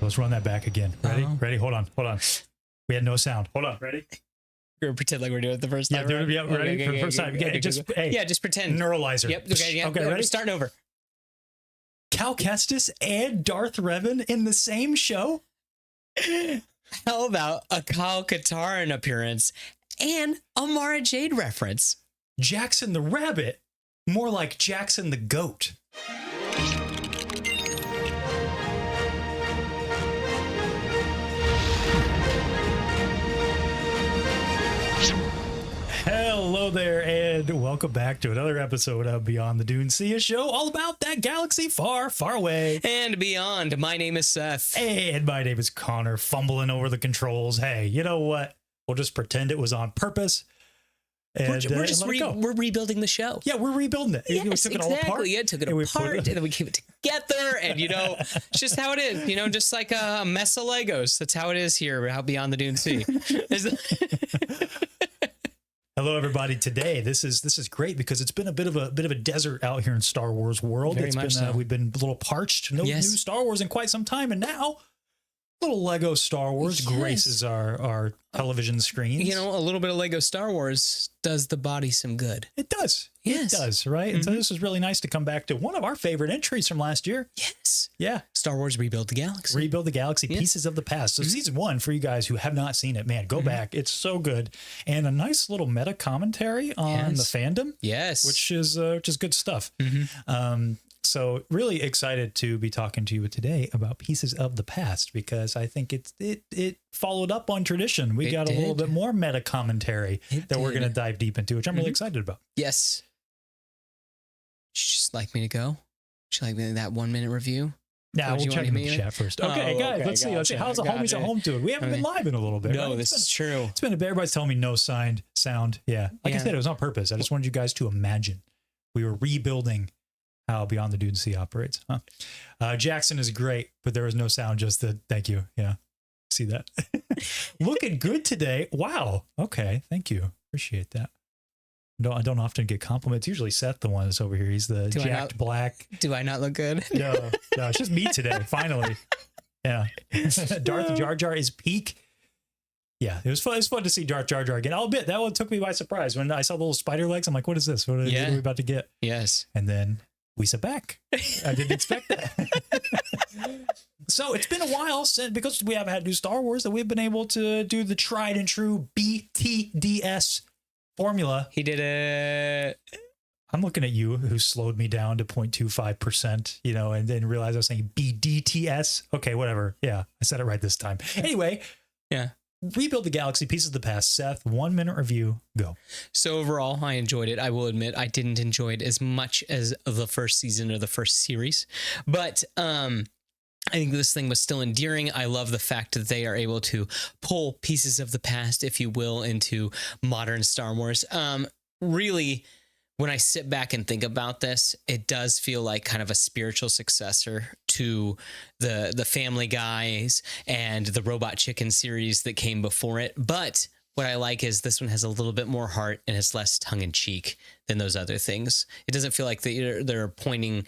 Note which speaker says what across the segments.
Speaker 1: Let's run that back again. Ready? Ready? Hold on. We had no sound. Hold on. Ready?
Speaker 2: We're gonna pretend like we're doing it the first time.
Speaker 1: Yeah, ready for the first time.
Speaker 2: Just pretend.
Speaker 1: Neuralizer.
Speaker 2: Yep. Okay. Yeah.
Speaker 1: Okay. Ready?
Speaker 2: We're starting over.
Speaker 1: Cal Kestis and Darth Revan in the same show?
Speaker 2: How about a Kyle Katarn appearance and a Mara Jade reference?
Speaker 1: Jackson the Rabbit, more like Jackson the Goat. Hello there, and welcome back to another episode of Beyond the DuneSea, a show all about that galaxy far, far away.
Speaker 2: And beyond. My name is Seth.
Speaker 1: And my name is Konnor, fumbling over the controls. Hey, you know what? We'll just pretend it was on purpose. And,
Speaker 2: we're rebuilding the show.
Speaker 1: Yeah, we're rebuilding it.
Speaker 2: Yes,
Speaker 1: we took it all apart.
Speaker 2: Yeah, took it apart, and then we keep it together. And it's just how it is. Just like a mess of Legos. That's how it is here. How Beyond the DuneSea.
Speaker 1: Hello, everybody. Today, this is great because it's been a bit of a desert out here in Star Wars world.
Speaker 2: Very much so.
Speaker 1: We've been a little parched. No new Star Wars in quite some time, and now little Lego Star Wars graces our television screens.
Speaker 2: A little bit of Lego Star Wars does the body some good.
Speaker 1: It does.
Speaker 2: Yes.
Speaker 1: It does, right? And so this is really nice to come back to one of our favorite entries from last year.
Speaker 2: Yes.
Speaker 1: Yeah.
Speaker 2: Star Wars Rebuild the Galaxy.
Speaker 1: Rebuild the Galaxy, Pieces of the Past. So season 1, for you guys who have not seen it, man, go back. It's so good. And a nice little meta commentary on the fandom.
Speaker 2: Yes.
Speaker 1: Which is good stuff. So really excited to be talking to you today about Pieces of the Past, because I think it folled up on tradition. We got a little bit more meta commentary that we're going to dive deep into, which I'm really excited about.
Speaker 2: Yes. Would you just like me to go? Would you like me that 1 minute review?
Speaker 1: Now we'll check in the chat first. Okay, guys, let's see. How's the homies at home doing? We haven't been live in a little bit.
Speaker 2: No,
Speaker 1: right?
Speaker 2: this is true.
Speaker 1: It's been a bit. Everybody's telling me no sound. Yeah. Like I said, it was on purpose. I just wanted you guys to imagine we were rebuilding how Beyond the DuneSea operates. Jackson is great, but there was no sound, just the thank you. Yeah. See that? Looking good today. Wow. Okay. Thank you. Appreciate that. I don't often get compliments. Usually Seth, the one that's over here. He's the jacked black.
Speaker 2: Do I not look good?
Speaker 1: No, it's just me today. Finally. Yeah. Darth Jar Jar is peak. Yeah, it was fun. It was fun to see Darth Jar Jar again. I'll admit that one took me by surprise when I saw the little spider legs. I'm like, what is this? What are we about to get?
Speaker 2: Yes.
Speaker 1: And then we sat back. I didn't expect that. So it's been a while since, because we haven't had new Star Wars, that we've been able to do the tried and true BTDS formula.
Speaker 2: He did it.
Speaker 1: I'm looking at you, who slowed me down to 0.25%, and then realized I was saying BDTS. Okay, whatever. Yeah, I said it right this time. Anyway.
Speaker 2: Yeah.
Speaker 1: Rebuild the Galaxy, Pieces of the Past. Seth, 1 minute review, go.
Speaker 2: So overall, I enjoyed it. I will admit I didn't enjoy it as much as the first season or the first series, but I think this thing was still endearing. I love the fact that they are able to pull pieces of the past, if you will, into modern Star Wars. Really, when I sit back and think about this, it does feel like kind of a spiritual successor to the Family Guys and the Robot Chicken series that came before it. But what I like is this one has a little bit more heart and it's less tongue in cheek than those other things. It doesn't feel like they're pointing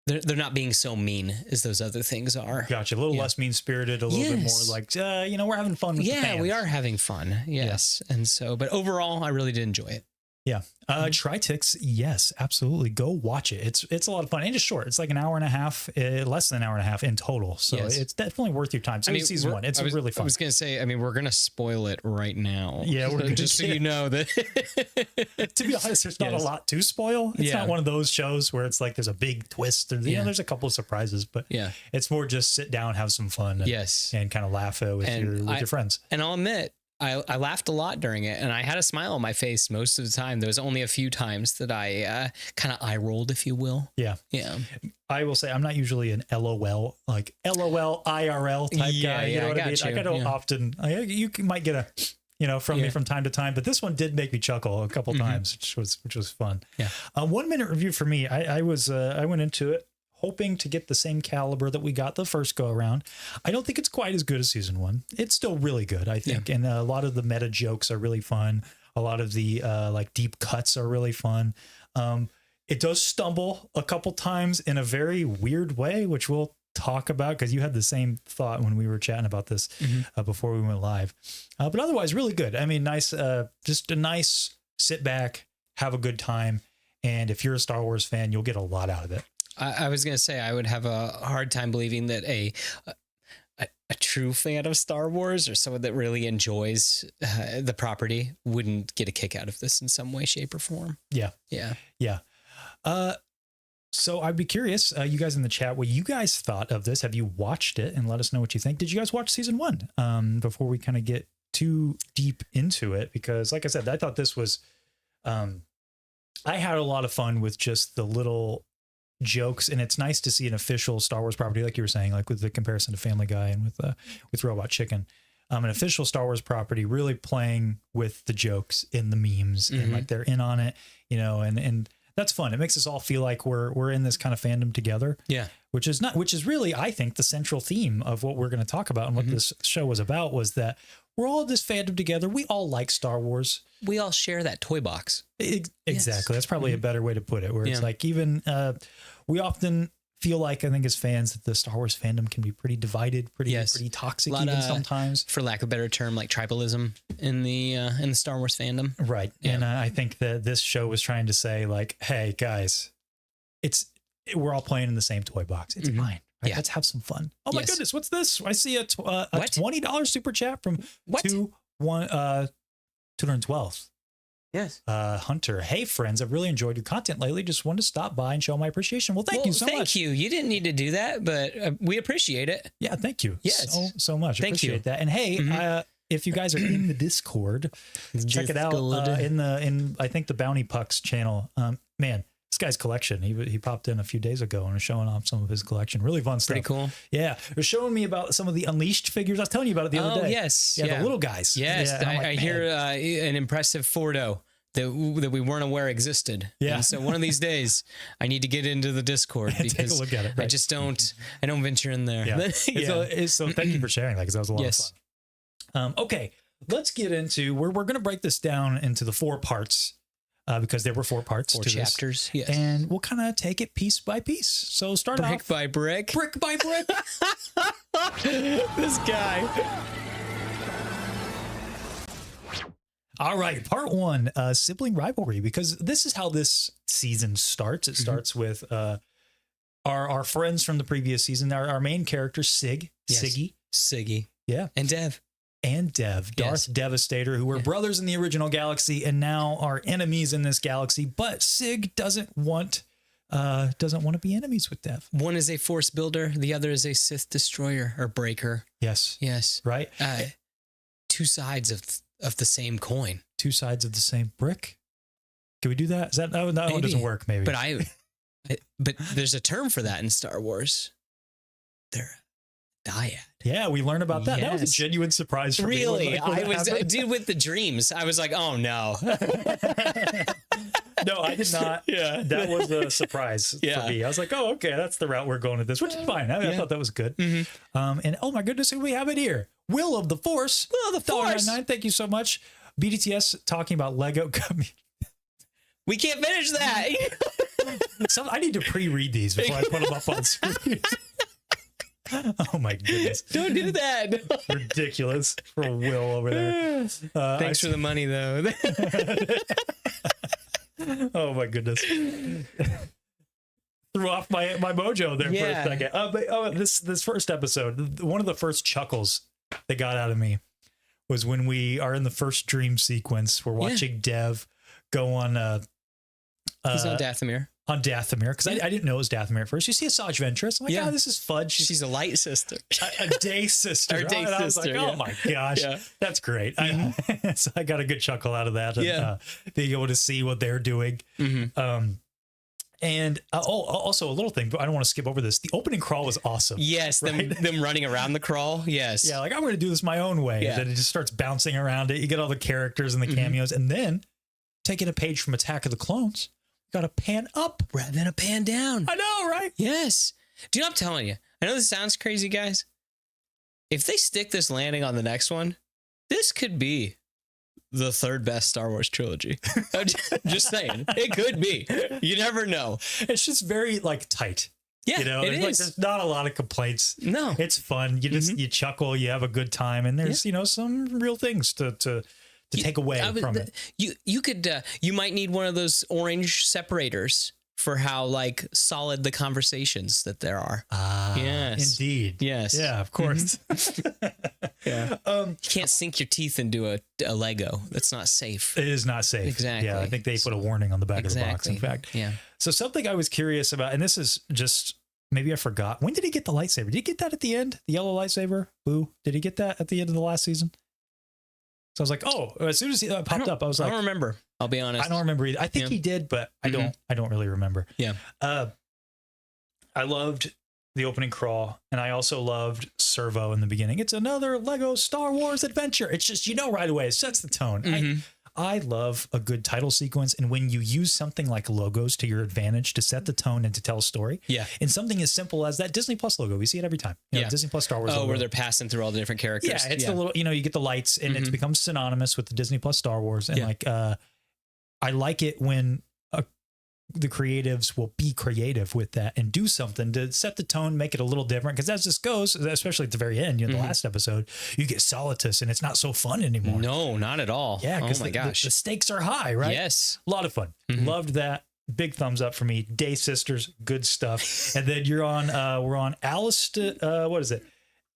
Speaker 2: they're not being so mean as those other things are.
Speaker 1: Gotcha. A little less mean-spirited, a little bit more like, we're having fun with the fans.
Speaker 2: Yeah, we are having fun. Yes. And so, but overall, I really did enjoy it.
Speaker 1: Yeah. Tritix, yes, absolutely. Go watch it. It's a lot of fun. And it's short. It's like an hour and a half, less than an hour and a half in total. So it's definitely worth your time. So season 1, it's really fun.
Speaker 2: I was going to say, we're going to spoil it right now.
Speaker 1: Yeah, we're
Speaker 2: just so you know that.
Speaker 1: To be honest, there's not a lot to spoil. It's not one of those shows where it's like there's a big twist or there's a couple of surprises, but it's more just sit down, have some fun, and kind of laugh with your friends.
Speaker 2: And I'll admit, I laughed a lot during it, and I had a smile on my face most of the time. There was only a few times that I kind of eye rolled, if you will.
Speaker 1: Yeah. I will say I'm not usually an LOL, like LOL IRL type guy. You know what I mean? I don't often. You might get from me from time to time, but this one did make me chuckle a couple times, which was fun. Yeah. 1 minute review for me. I went into it hoping to get the same caliber that we got the first go around. I don't think it's quite as good as season 1. It's still really good, I think. And a lot of the meta jokes are really fun. A lot of the deep cuts are really fun. It does stumble a couple times in a very weird way, which we'll talk about, because you had the same thought when we were chatting about this before we went live. But otherwise, really good. I mean, nice, just a nice sit back, have a good time. And if you're a Star Wars fan, you'll get a lot out of it.
Speaker 2: I was going to say, I would have a hard time believing that a true fan of Star Wars or someone that really enjoys the property wouldn't get a kick out of this in some way, shape, or form.
Speaker 1: Yeah.
Speaker 2: Yeah.
Speaker 1: Yeah. So I'd be curious, you guys in the chat, what you guys thought of this. Have you watched it? And let us know what you think. Did you guys watch season 1 before we kind of get too deep into it? Because like I said, I thought this was, I had a lot of fun with just the little jokes, and it's nice to see an official Star Wars property, like you were saying, like with the comparison to Family Guy and with Robot Chicken, an official Star Wars property really playing with the jokes in the memes and like they're in on it, you know, and that's fun. It makes us all feel like we're in this kind of fandom together.
Speaker 2: Yeah.
Speaker 1: Which is really, I think, the central theme of what we're going to talk about and what this show was about, was that we're all in this fandom together. We all like Star Wars.
Speaker 2: We all share that toy box.
Speaker 1: Exactly. Yes. That's probably a better way to put it, where it's like, even we often feel like, I think as fans, that the Star Wars fandom can be pretty divided, pretty toxic even sometimes. For
Speaker 2: lack of a better term, like tribalism in the Star Wars fandom.
Speaker 1: Right. Yeah. And I think that this show was trying to say, like, hey guys, we're all playing in the same toy box. It's fine. Right? Yeah. Let's have some fun. Oh my goodness. What's this? I see a $20 super chat from 212.
Speaker 2: Yes.
Speaker 1: Hunter. Hey friends, I've really enjoyed your content lately. Just wanted to stop by and show my appreciation. Well, thank you so much.
Speaker 2: Thank you. You didn't need to do that, but we appreciate it.
Speaker 1: Yeah. Thank you.
Speaker 2: Yes.
Speaker 1: So much. Appreciate that. And hey, if you guys are in the Discord, check it out in I think the Bounty Pucks channel. Man, this guy's collection. He popped in a few days ago and was showing off some of his collection. Really fun stuff.
Speaker 2: Pretty cool.
Speaker 1: Yeah. It was showing me about some of the Unleashed figures. I was telling you about it the other day.
Speaker 2: Yes.
Speaker 1: Yeah, the little guys.
Speaker 2: Yes.
Speaker 1: Yeah,
Speaker 2: I hear an impressive Fordo that we weren't aware existed.
Speaker 1: Yeah.
Speaker 2: And so one of these days I need to get into the Discord because
Speaker 1: take a look at it, right?
Speaker 2: I just don't venture in there.
Speaker 1: Yeah. So thank you for sharing that, because that was a lot of fun. Okay. Let's get into, we're going to break this down into the 4 parts. Because there were 4 parts,
Speaker 2: 4
Speaker 1: to
Speaker 2: chapters,
Speaker 1: this. Yes. And we'll kind of take it piece by piece. So start
Speaker 2: brick by brick.
Speaker 1: Brick by brick.
Speaker 2: This guy.
Speaker 1: All right, part 1, sibling rivalry, because this is how this season starts. It starts with our friends from the previous season, our main character, Siggy. Yeah. And Dev, Darth Devastator, who were brothers in the original galaxy and now are enemies in this galaxy. But Sig doesn't want to be enemies with Dev.
Speaker 2: One is a Force builder, the other is a Sith destroyer or breaker.
Speaker 1: Yes. Right.
Speaker 2: 2 sides of the same coin.
Speaker 1: 2 sides of the same brick. Can we do that? Is that one doesn't work? Maybe.
Speaker 2: But there's a term for that in Star Wars. They're dyad.
Speaker 1: Yeah, we learned about that. That was a genuine surprise for me.
Speaker 2: Really? I was, dude, with the dreams, I was like, oh no.
Speaker 1: No, I did not. Yeah. That was a surprise for me. I was like, oh, okay, that's the route we're going with this, which is fine. I thought that was good. And oh my goodness, who we have it here? Will of the Force. Thank you so much. BDTS talking about Lego.
Speaker 2: We can't finish that.
Speaker 1: I need to pre-read these before I put them up on screen. Oh my goodness.
Speaker 2: Don't do that.
Speaker 1: Ridiculous for Will over there.
Speaker 2: Thanks for the money though.
Speaker 1: Oh my goodness. Threw off my mojo there for a second. But this first episode, one of the first chuckles that got out of me was when we are in the first dream sequence. We're watching Dev go on
Speaker 2: he's on Dathomir.
Speaker 1: On Dathomir, because I didn't know it was Dathomir at first. You see Asajj Ventress. I'm like, oh, this is fun.
Speaker 2: She's a light sister.
Speaker 1: A day sister.
Speaker 2: Or day sister. I was like,
Speaker 1: oh my gosh, that's great. So I got a good chuckle out of that. And, being able to see what they're doing. And also a little thing, but I don't want to skip over this. The opening crawl was awesome.
Speaker 2: Yes, right? them running around the crawl. Yes.
Speaker 1: Yeah, like I'm going to do this my own way. Yeah. And then it just starts bouncing around it. You get all the characters and the cameos. And then taking a page from Attack of the Clones, got to pan up
Speaker 2: rather than a pan down.
Speaker 1: I know, right?
Speaker 2: Yes. Dude, I'm telling you. I know this sounds crazy, guys. If they stick this landing on the next one, this could be the 3rd best Star Wars trilogy. I'm just saying. It could be. You never know.
Speaker 1: It's just very, like, tight.
Speaker 2: Yeah,
Speaker 1: you know,
Speaker 2: it is.
Speaker 1: like, there's not a lot of complaints.
Speaker 2: No,
Speaker 1: it's fun. You just you chuckle, you have a good time, and there's you know some real things to take away from it.
Speaker 2: You could you might need one of those orange separators for how like solid the conversations that there are. Yes,
Speaker 1: indeed.
Speaker 2: Yes,
Speaker 1: yeah, of course.
Speaker 2: Yeah. You can't sink your teeth into a Lego. That's not safe.
Speaker 1: It is not safe.
Speaker 2: Exactly.
Speaker 1: Yeah, I think they put a warning on the back of the box. In fact.
Speaker 2: Yeah.
Speaker 1: So something I was curious about, and this is just maybe I forgot. When did he get the lightsaber? Did he get that at the end? The yellow lightsaber? Boo. Did he get that at the end of the last season? So I was like, oh, as soon as he popped up, I was like,
Speaker 2: I don't remember. I'll be honest.
Speaker 1: I don't remember either. I think he did, but I don't really remember.
Speaker 2: Yeah.
Speaker 1: I loved the opening crawl, and I also loved Servo in the beginning. It's another Lego Star Wars adventure. It's just, you know, right away, it sets the tone. I love a good title sequence, and when you use something like logos to your advantage to set the tone and to tell a story. Yeah. And something as simple as that Disney Plus logo. We see it every time. You know, Disney Plus Star Wars logo.
Speaker 2: Where they're passing through all the different characters.
Speaker 1: Yeah, it's the little, you know, you get the lights, and it's become synonymous with the Disney Plus Star Wars. And like, I like it when the creatives will be creative with that and do something to set the tone, make it a little different. Because as this goes, especially at the very end, you know, the last episode, you get Solitus and it's not so fun anymore.
Speaker 2: No, not at all.
Speaker 1: Yeah, because the stakes are high, right?
Speaker 2: Yes.
Speaker 1: A lot of fun. Loved that. Big thumbs up for me. Day Sisters, good stuff. And then we're on Alliston, what is it?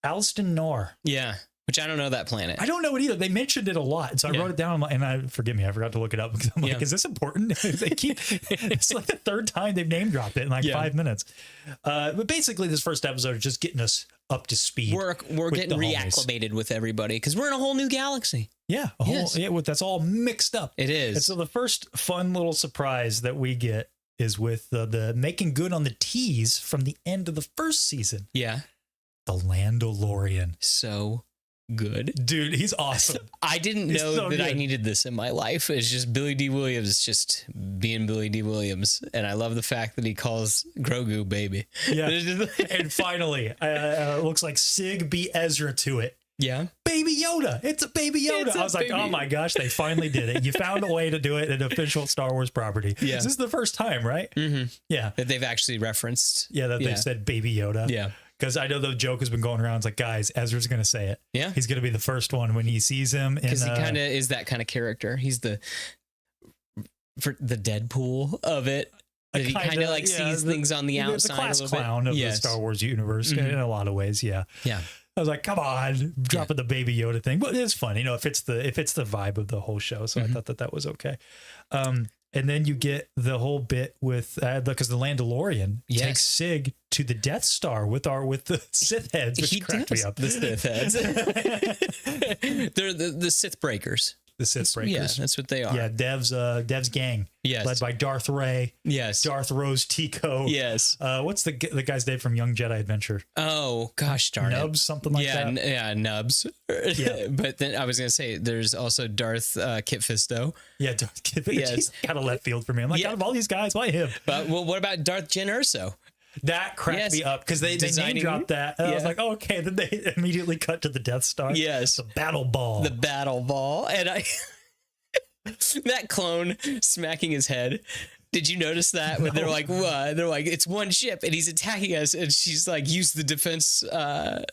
Speaker 1: Alliston Nor.
Speaker 2: Yeah. Which I don't know that planet.
Speaker 1: I don't know it either. They mentioned it a lot. So I wrote it down, and forgive me, I forgot to look it up because I'm like, is this important? It's like the third time they've name dropped it in like 5 minutes. But basically this first episode is just getting us up to speed.
Speaker 2: We're getting reacclimated with everybody because we're in a whole new galaxy.
Speaker 1: Yeah. That's all mixed up.
Speaker 2: It is.
Speaker 1: And so the first fun little surprise that we get is with the making good on the tease from the end of the first season.
Speaker 2: Yeah.
Speaker 1: The Landalorian.
Speaker 2: So good,
Speaker 1: dude. He's awesome.
Speaker 2: I didn't know that I needed this in my life. It's just Billy D. Williams just being Billy D. Williams, and I love the fact that he calls Grogu baby.
Speaker 1: Yeah. And finally, looks like Sig beat Ezra to it.
Speaker 2: Yeah.
Speaker 1: Baby Yoda. It's a baby Yoda. I was like, oh my gosh, they finally did it. You found a way to do it in an official Star Wars property. Yeah. This is the first time, right? Yeah.
Speaker 2: That they've actually referenced.
Speaker 1: Yeah, that they've said baby Yoda.
Speaker 2: Yeah.
Speaker 1: Because I know the joke has been going around. It's like, guys, Ezra's going to say it.
Speaker 2: Yeah.
Speaker 1: He's going to be the first one when he sees him.
Speaker 2: Because he kind of is that kind of character. He's the Deadpool of it. He kind of like sees things on the outside. The
Speaker 1: class clown of the Star Wars universe in a lot of ways. Yeah.
Speaker 2: Yeah.
Speaker 1: I was like, come on, dropping the baby Yoda thing. But it's fun. You know, it fits the vibe of the whole show. So I thought that was okay. And then you get the whole bit with because the Landalorian takes Sig to the Death Star with the Sith heads, which cracked me up.
Speaker 2: The Sith heads. They're the Sith breakers.
Speaker 1: The Sith breakers.
Speaker 2: Yeah, that's what they are.
Speaker 1: Yeah, Dev's gang.
Speaker 2: Yes.
Speaker 1: Led by Darth Ray.
Speaker 2: Yes.
Speaker 1: Darth Rose Tico.
Speaker 2: Yes.
Speaker 1: What's the guy's name from Young Jedi Adventure?
Speaker 2: Oh, gosh darn
Speaker 1: Nubs, something like that.
Speaker 2: Yeah, Nubs. Yeah. But then I was going to say, there's also Darth Kit Fisto.
Speaker 1: Yeah, Darth Kit Fisto. Yes. He's kind of left field for me. I'm like, out of all these guys, why him?
Speaker 2: But well, what about Darth Jyn Erso?
Speaker 1: That cracked me up because they name dropped that. And I was like, oh, okay. Then they immediately cut to the Death Star.
Speaker 2: Yes.
Speaker 1: The battle ball.
Speaker 2: The battle ball. And that clone smacking his head. Did you notice that when they're like, it's one ship and he's attacking us, and she's like, use the defense, the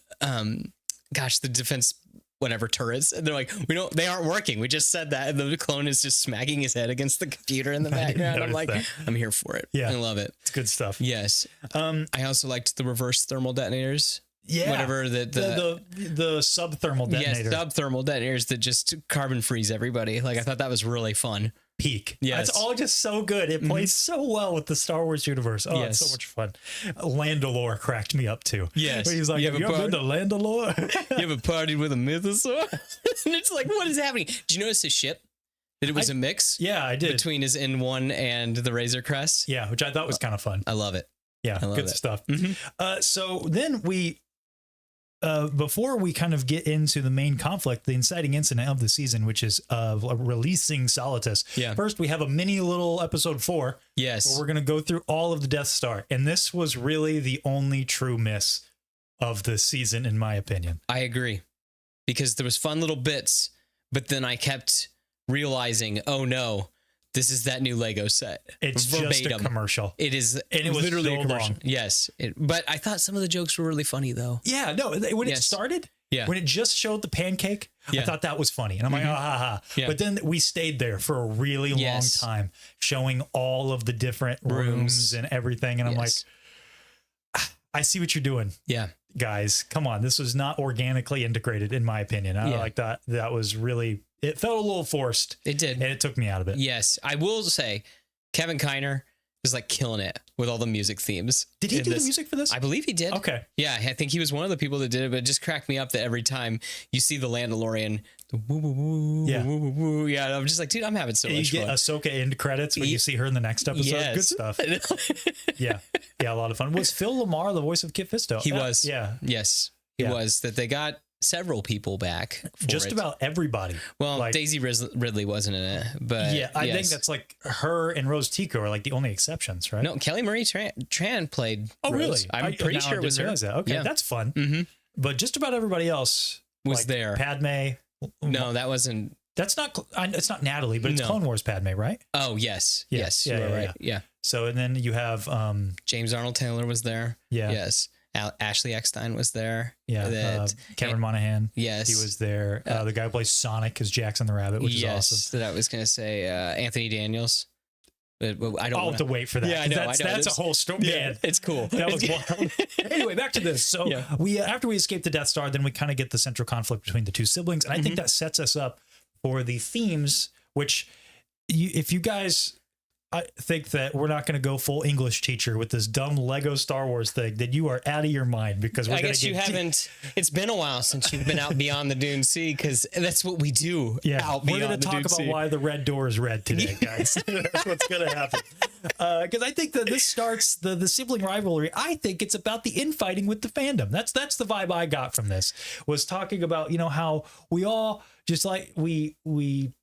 Speaker 2: defense, whatever turrets, and they're like, they aren't working. We just said that, and the clone is just smacking his head against the computer in the background. I'm like, I'm here for it. Yeah, I love it.
Speaker 1: It's good stuff.
Speaker 2: Yes. I also liked the reverse thermal detonators.
Speaker 1: Yeah,
Speaker 2: whatever
Speaker 1: the sub-thermal detonator.
Speaker 2: Yes, sub-thermal detonators that just carbon freeze everybody. Like I thought that was really fun.
Speaker 1: Peak.
Speaker 2: Yes.
Speaker 1: It's all just so good. It plays so well with the Star Wars universe. Oh, it's so much fun. Landalore cracked me up too.
Speaker 2: Yes.
Speaker 1: Where he's like, have you ever been to Landalore?
Speaker 2: You ever partied with a mythosaur? And it's like, what is happening? Did you notice his ship? That it was a mix?
Speaker 1: Yeah, I did.
Speaker 2: Between his N1 and the Razor Crest?
Speaker 1: Yeah, which I thought was kind of fun.
Speaker 2: I love it.
Speaker 1: Yeah, good stuff. So then before we kind of get into the main conflict, the inciting incident of the season, which is releasing Solitus. Yeah. First, we have a mini little episode 4.
Speaker 2: Yes.
Speaker 1: Where we're going to go through all of the Death Star. And this was really the only true miss of the season, in my opinion.
Speaker 2: I agree. Because there was fun little bits, but then I kept realizing, oh no, this is that new Lego set.
Speaker 1: It's verbatim. Just a commercial.
Speaker 2: It is,
Speaker 1: and it was
Speaker 2: literally
Speaker 1: so
Speaker 2: a commercial.
Speaker 1: Long.
Speaker 2: Yes, but I thought some of the jokes were really funny though.
Speaker 1: Yeah, no, when it started, when it just showed the pancake, I thought that was funny, and I'm like, ah, ha, ha. Yeah. But then we stayed there for a really long time, showing all of the different rooms and everything, and I'm like, I see what you're doing.
Speaker 2: Yeah.
Speaker 1: Guys, come on. This was not organically integrated, in my opinion. I like that. That was really, it felt a little forced.
Speaker 2: It did.
Speaker 1: And it took me out of it.
Speaker 2: Yes. I will say, Kevin Konnor is like killing it with all the music themes.
Speaker 1: Did he do the music for this?
Speaker 2: I believe he did.
Speaker 1: Okay.
Speaker 2: Yeah. I think he was one of the people that did it, but it just cracked me up that every time you see the Mandalorian, the woo, woo, woo, woo, woo, woo. Yeah. I'm just like, dude, I'm having so much fun.
Speaker 1: You get Ahsoka end credits when you see her in the next episode. Yes. Good stuff. Yeah. Yeah. A lot of fun. Was Phil Lamar the voice of Kit Fisto?
Speaker 2: He was.
Speaker 1: Yeah.
Speaker 2: Yes. He was. That they got several people back.
Speaker 1: Just about everybody.
Speaker 2: Well, like, Daisy Ridley wasn't in it, but
Speaker 1: yeah, I think that's like her and Rose Tico are like the only exceptions, right?
Speaker 2: No, Kelly Marie Tran played.
Speaker 1: Oh, Rose. Really?
Speaker 2: I'm pretty sure it was her.
Speaker 1: That. Okay, that's fun. But just about everybody else
Speaker 2: was
Speaker 1: like
Speaker 2: there.
Speaker 1: Padme.
Speaker 2: No, that wasn't.
Speaker 1: That's not. It's not Natalie, but it's Clone Wars Padme, right?
Speaker 2: Oh yes, yes, you were right. Yeah.
Speaker 1: So and then you have
Speaker 2: James Arnold Taylor was there.
Speaker 1: Yeah.
Speaker 2: Yes. Ashley Eckstein was there.
Speaker 1: Yeah. Cameron Monaghan.
Speaker 2: Yes.
Speaker 1: He was there. The guy who plays Sonic is Jackson the Rabbit, which is awesome.
Speaker 2: That I was going to say Anthony Daniels. But I don't
Speaker 1: have to wait for that.
Speaker 2: Yeah, I know.
Speaker 1: That's a whole story.
Speaker 2: Yeah, it's cool.
Speaker 1: That was wild. Anyway, back to this. So we after we escape the Death Star, then we kind of get the central conflict between the two siblings. And I think that sets us up for the themes, which if you guys... I think that we're not going to go full English teacher with this dumb Lego Star Wars thing, then you are out of your mind because we're going to get...
Speaker 2: you haven't... It's been a while since you've been out beyond the Dune Sea because that's what we do. Yeah, out
Speaker 1: we're going to talk about why the red door is red today, guys. That's what's going to happen. Because I think that this starts the sibling rivalry. I think it's about the infighting with the fandom. That's the vibe I got from this, was talking about, how we all just like we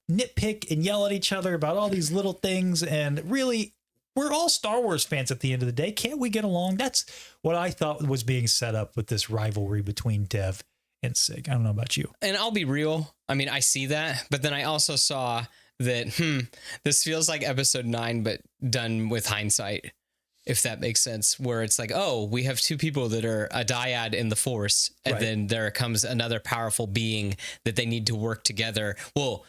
Speaker 1: nitpick and yell at each other about all these little things, and really we're all Star Wars fans at the end of the day. Can't we get along? That's what I thought was being set up with this rivalry between Dev and Sig. I don't know about you.
Speaker 2: And I'll be real. I mean, I see that, but then I also saw that this feels like episode 9 but done with hindsight, if that makes sense, where it's like, oh, we have two people that are a dyad in the Force, and then there comes another powerful being that they need to work together. Well,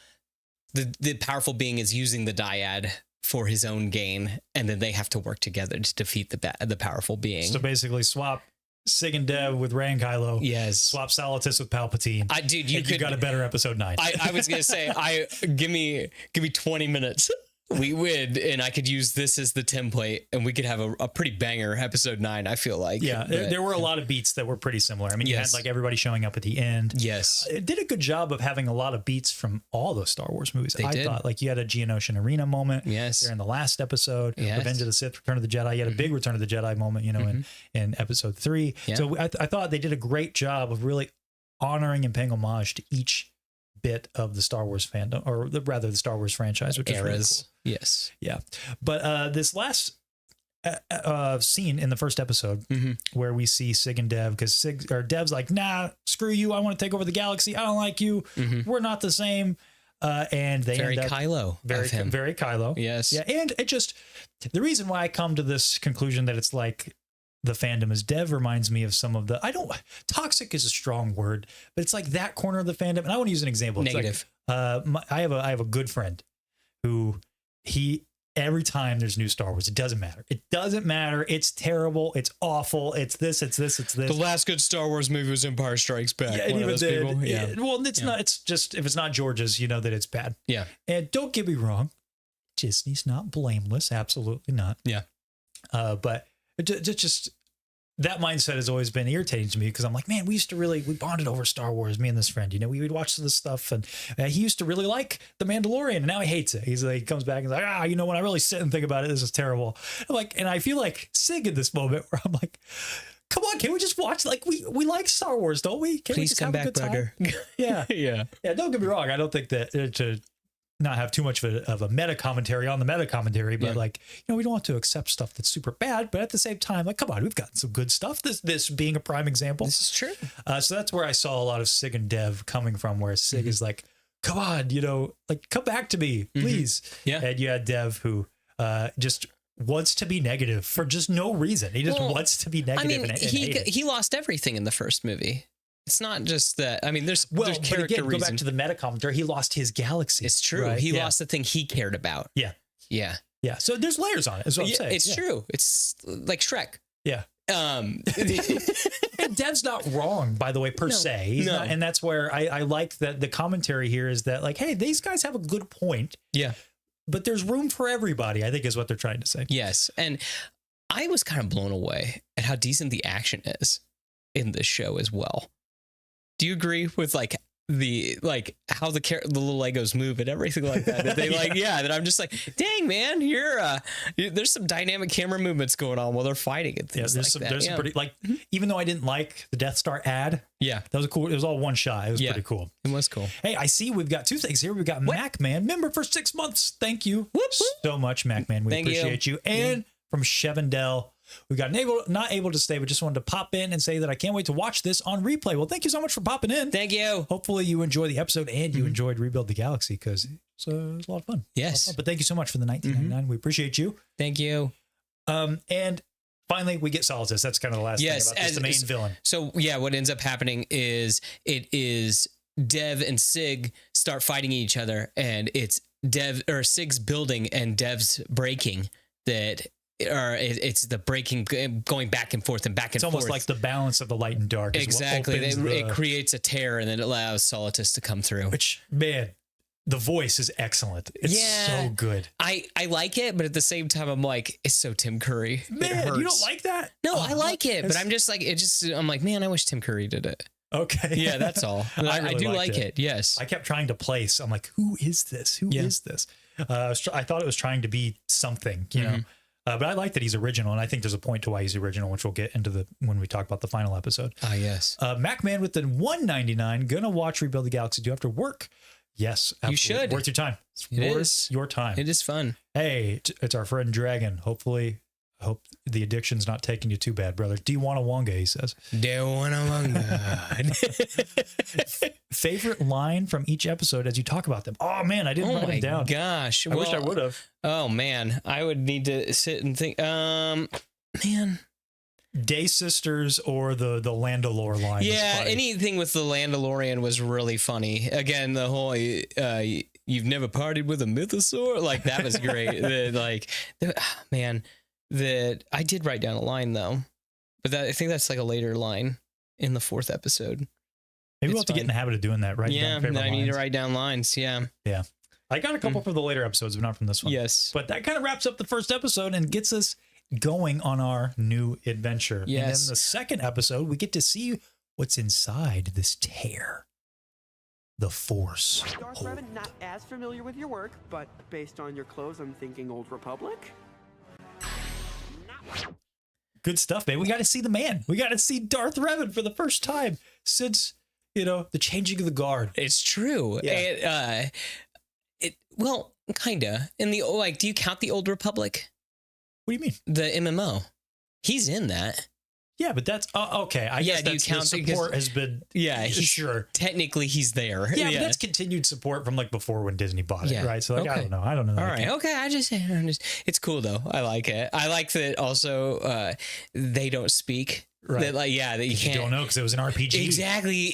Speaker 2: the powerful being is using the dyad for his own gain, and then they have to work together to defeat the powerful being.
Speaker 1: So basically swap Sig and Dev with Rey and Kylo.
Speaker 2: Yes.
Speaker 1: Swap Salatis with Palpatine.
Speaker 2: Dude,
Speaker 1: you got a better episode 9.
Speaker 2: I was going to say, give me 20 minutes. We would, and I could use this as the template, and we could have a pretty banger episode 9, I feel like.
Speaker 1: Yeah, there were a lot of beats that were pretty similar. I mean, you had like everybody showing up at the end.
Speaker 2: Yes.
Speaker 1: It did a good job of having a lot of beats from all those Star Wars movies. I thought, like, you had a Geonosian Arena moment.
Speaker 2: Yes.
Speaker 1: There in the last episode. Yes. Revenge of the Sith, Return of the Jedi. You had a big Return of the Jedi moment, in episode 3. Yeah. So I thought they did a great job of really honoring and paying homage to each bit of the Star Wars fandom, or rather the Star Wars franchise, which is really cool.
Speaker 2: Yes.
Speaker 1: Yeah. But this last scene in the first episode where we see Sig and Dev, because Dev's like, nah, screw you. I want to take over the galaxy. I don't like you. We're not the same. And they
Speaker 2: very
Speaker 1: end up
Speaker 2: Kylo.
Speaker 1: Very Kylo.
Speaker 2: Yes.
Speaker 1: Yeah. And it just, the reason why I come to this conclusion that it's like the fandom is Dev reminds me of some of the, toxic is a strong word, but it's like that corner of the fandom. And I want to use an example.
Speaker 2: Negative.
Speaker 1: It's like, I have a good friend who every time there's new Star Wars, it doesn't matter. It doesn't matter. It's terrible. It's awful. It's this.
Speaker 2: The last good Star Wars movie was Empire Strikes Back.
Speaker 1: Yeah, it even did. Yeah. Well, it's not. It's just, if it's not George's, you know that it's bad.
Speaker 2: Yeah.
Speaker 1: And don't get me wrong, Disney's not blameless. Absolutely not.
Speaker 2: Yeah.
Speaker 1: But just that mindset has always been irritating to me, because I'm like, man, we bonded over Star Wars, me and this friend, we would watch this stuff, and he used to really like The Mandalorian, and now he hates it. He's like, he comes back and he's like, when I really sit and think about it, this is terrible. And I feel like Sig in this moment where I'm like, come on, can't we just watch? Like, we like Star Wars, don't we? Can't
Speaker 2: Please
Speaker 1: we just
Speaker 2: come
Speaker 1: have
Speaker 2: back,
Speaker 1: a good time?
Speaker 2: brother.
Speaker 1: Yeah.
Speaker 2: Yeah.
Speaker 1: Don't get me wrong. I don't think that to not have too much of a meta commentary on the meta commentary, but we don't want to accept stuff that's super bad, but at the same time, like, come on, we've gotten some good stuff. This being a prime example.
Speaker 2: This is true.
Speaker 1: So that's where I saw a lot of Sig and Dev coming from, where Sig is like, come on, like come back to me, please.
Speaker 2: Yeah.
Speaker 1: And you had Dev who just wants to be negative for just no reason. He just wants to be negative.
Speaker 2: I mean, he lost everything in the first movie. It's not just that. I mean, there's character reason.
Speaker 1: Go back to the meta commentary. He lost his galaxy.
Speaker 2: It's true. Right? He lost the thing he cared about.
Speaker 1: Yeah.
Speaker 2: Yeah.
Speaker 1: Yeah. So there's layers on it. Is what I'm saying.
Speaker 2: It's true. It's like Shrek.
Speaker 1: Yeah. And Dev's not wrong, by the way, per se. He's not, and that's where I like that the commentary here is that like, hey, these guys have a good point.
Speaker 2: Yeah.
Speaker 1: But there's room for everybody, I think is what they're trying to say.
Speaker 2: Yes. And I was kind of blown away at how decent the action is in this show as well. Do you agree with like how the little Legos move and everything like that? That they that I'm just like, dang man, there's some dynamic camera movements going on while they're fighting and things
Speaker 1: there's some pretty even though I didn't like the Death Star ad. Yeah, that was cool. It was all one shot. It was pretty cool.
Speaker 2: It was cool.
Speaker 1: Hey, I see we've got two things here. We've got Mac Man, member for 6 months. Thank you so much, Mac Man. We appreciate you. And from Shevendell, we got not able to stay, but just wanted to pop in and say that I can't wait to watch this on replay. Well, thank you so much for popping in.
Speaker 2: Thank you.
Speaker 1: Hopefully you enjoy the episode and you enjoyed Rebuild the Galaxy because it was a lot of fun.
Speaker 2: Yes.
Speaker 1: But thank you so much for the $19.99. We appreciate you.
Speaker 2: Thank you.
Speaker 1: And finally, we get Solstice. That's kind of the last thing about this, the main villain.
Speaker 2: So, what ends up happening is it is Dev and Sig start fighting each other, and it's Sig's building and Dev's breaking that... Or it's the breaking, going back and forth and back and forth.
Speaker 1: It's almost like the balance of the light and dark.
Speaker 2: Exactly. It creates a tear and then it allows Solstice to come through.
Speaker 1: Which, man, the voice is excellent. It's so good.
Speaker 2: I like it, but at the same time, I'm like, it's so Tim Curry.
Speaker 1: Man, you don't like that?
Speaker 2: No, I like it, but I'm just like, I'm like, man, I wish Tim Curry did it.
Speaker 1: Okay.
Speaker 2: Yeah, that's all. I do like it. Yes.
Speaker 1: I kept trying to place. I'm like, who is this? Who is this? I thought it was trying to be something, you know. But I like that he's original, and I think there's a point to why he's original, which we'll get into when we talk about the final episode.
Speaker 2: Ah, yes.
Speaker 1: MacMan with the $1.99. Gonna watch Rebuild the Galaxy. Do after work? Yes, absolutely.
Speaker 2: You should.
Speaker 1: Worth your time. It's worth your time.
Speaker 2: It is fun.
Speaker 1: Hey, it's our friend Dragon. Hopefully, I hope the addiction's not taking you too bad, brother. Do you want a Wonga? He says.
Speaker 2: Do you want a Wonga?
Speaker 1: Favorite line from each episode as you talk about them. Oh man, I didn't write them down.
Speaker 2: Gosh,
Speaker 1: I wish I would have.
Speaker 2: Oh man, I would need to sit and think. Man,
Speaker 1: Day Sisters or the Landalore line.
Speaker 2: Yeah, anything with the Landalorian was really funny. Again, the whole you've never partied with a mythosaur, like that was great. I did write down a line though, but I think that's like a later line in the 4th episode.
Speaker 1: Maybe we'll have to get in the habit of doing that, right?
Speaker 2: Yeah, I need to write down lines. Yeah.
Speaker 1: I got a couple from the later episodes, but not from this one.
Speaker 2: Yes.
Speaker 1: But that kind of wraps up the first episode and gets us going on our new adventure.
Speaker 2: Yes.
Speaker 1: And then the second episode, we get to see what's inside this tear. The Force.
Speaker 3: Darth Revan, not as familiar with your work, but based on your clothes, I'm thinking Old Republic.
Speaker 1: Good stuff, babe. We got to see the man. We got to see Darth Revan for the first time since, the changing of the guard.
Speaker 2: It's true. Yeah. Well, kinda. In the do you count the Old Republic?
Speaker 1: What do you mean?
Speaker 2: The MMO. He's in that.
Speaker 1: Yeah, but that's okay. I guess that's,
Speaker 2: count
Speaker 1: the support has been.
Speaker 2: Yeah,
Speaker 1: sure.
Speaker 2: Technically, he's there.
Speaker 1: Yeah, but that's continued support from before when Disney bought it, right? So I don't know. I don't know.
Speaker 2: All right. Okay. It's cool though. I like it. I like that also. They don't speak.
Speaker 1: Right.
Speaker 2: That you can't.
Speaker 1: You don't know because it was an RPG.
Speaker 2: Exactly.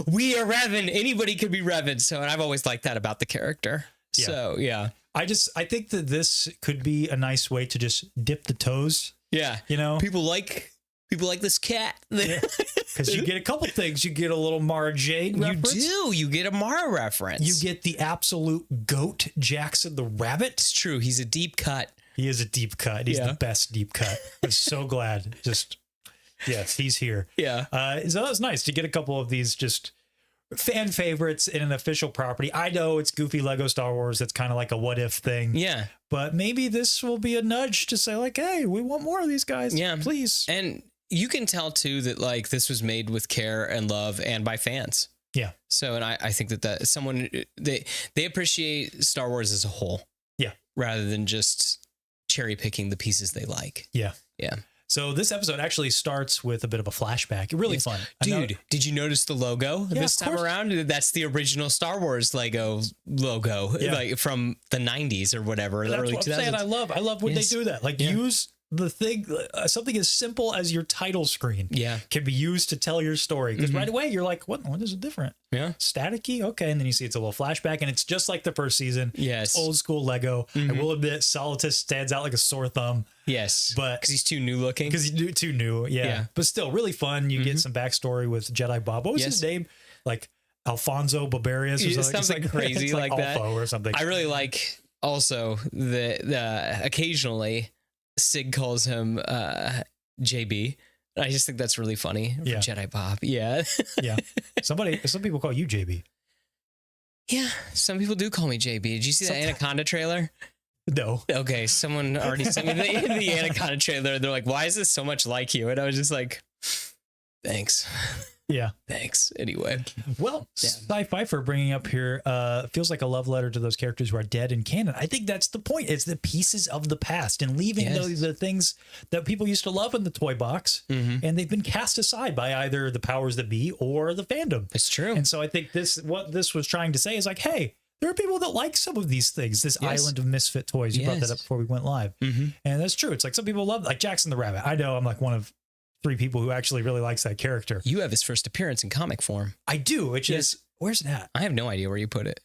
Speaker 2: We are Revan. Anybody could be Revan. So, and I've always liked that about the character. Yeah. So yeah. I
Speaker 1: think that this could be a nice way to just dip the toes.
Speaker 2: Yeah. People like this cat.
Speaker 1: Because you get a couple things. You get a little Mara Jade reference.
Speaker 2: You do. You get a Mara reference.
Speaker 1: You get the absolute goat, Jackson the Rabbit.
Speaker 2: It's true. He's a deep cut.
Speaker 1: He is a deep cut. He's the best deep cut. I'm so glad. Yes, he's here.
Speaker 2: Yeah.
Speaker 1: So that was nice to get a couple of these just fan favorites in an official property. I know it's goofy Lego Star Wars. It's kind of like a what if thing.
Speaker 2: Yeah.
Speaker 1: But maybe this will be a nudge to say hey, we want more of these guys. Yeah. Please.
Speaker 2: And you can tell too that this was made with care and love and by fans.
Speaker 1: Yeah.
Speaker 2: So, and I think that someone, they appreciate Star Wars as a whole.
Speaker 1: Yeah.
Speaker 2: Rather than just cherry picking the pieces they like.
Speaker 1: Yeah.
Speaker 2: Yeah.
Speaker 1: So this episode actually starts with a bit of a flashback. Really fun.
Speaker 2: Dude, did you notice the logo this time around? That's the original Star Wars Lego logo, like from the 90s or whatever.
Speaker 1: That's what I'm saying. I love when they do that. Like use the thing, something as simple as your title screen can be used to tell your story. Because right away you're like, what is it different? Yeah. Staticky? Okay. And then you see it's a little flashback and it's just like the first season. Yes. It's old school Lego. I will admit Solitus stands out like a sore thumb.
Speaker 2: Yes.
Speaker 1: But
Speaker 2: because he's too new looking.
Speaker 1: Because he's too new. Yeah. But still really fun. You get some backstory with Jedi Bob. What was his name? Like Alfonso Barbarius or something.
Speaker 2: Something crazy like that.
Speaker 1: Or something.
Speaker 2: I really like also the occasionally Sig calls him JB. I just think that's really funny for Jedi Bob. Yeah.
Speaker 1: Yeah. Some people call you JB.
Speaker 2: Yeah. Some people do call me JB. Did you see the Anaconda trailer?
Speaker 1: No.
Speaker 2: Okay. Someone already sent me the Anaconda trailer. They're like, why is this so much like you? And I was just like, thanks.
Speaker 1: Yeah.
Speaker 2: Thanks. Anyway.
Speaker 1: Well, Sci-Fi for bringing up here feels like a love letter to those characters who are dead in canon. I think that's the point. It's the pieces of the past and leaving the things that people used to love in the toy box, and they've been cast aside by either the powers that be or the fandom.
Speaker 2: It's true.
Speaker 1: And so I think what this was trying to say is like, hey, there are people that like some of these things. This island of misfit toys. You brought that up before we went live, and that's true. It's like some people love like Jackson the Rabbit. I know I'm like one of 3 people who actually really likes that character.
Speaker 2: You have his first appearance in comic form.
Speaker 1: I do, which is, where's it at?
Speaker 2: I have no idea where you put it.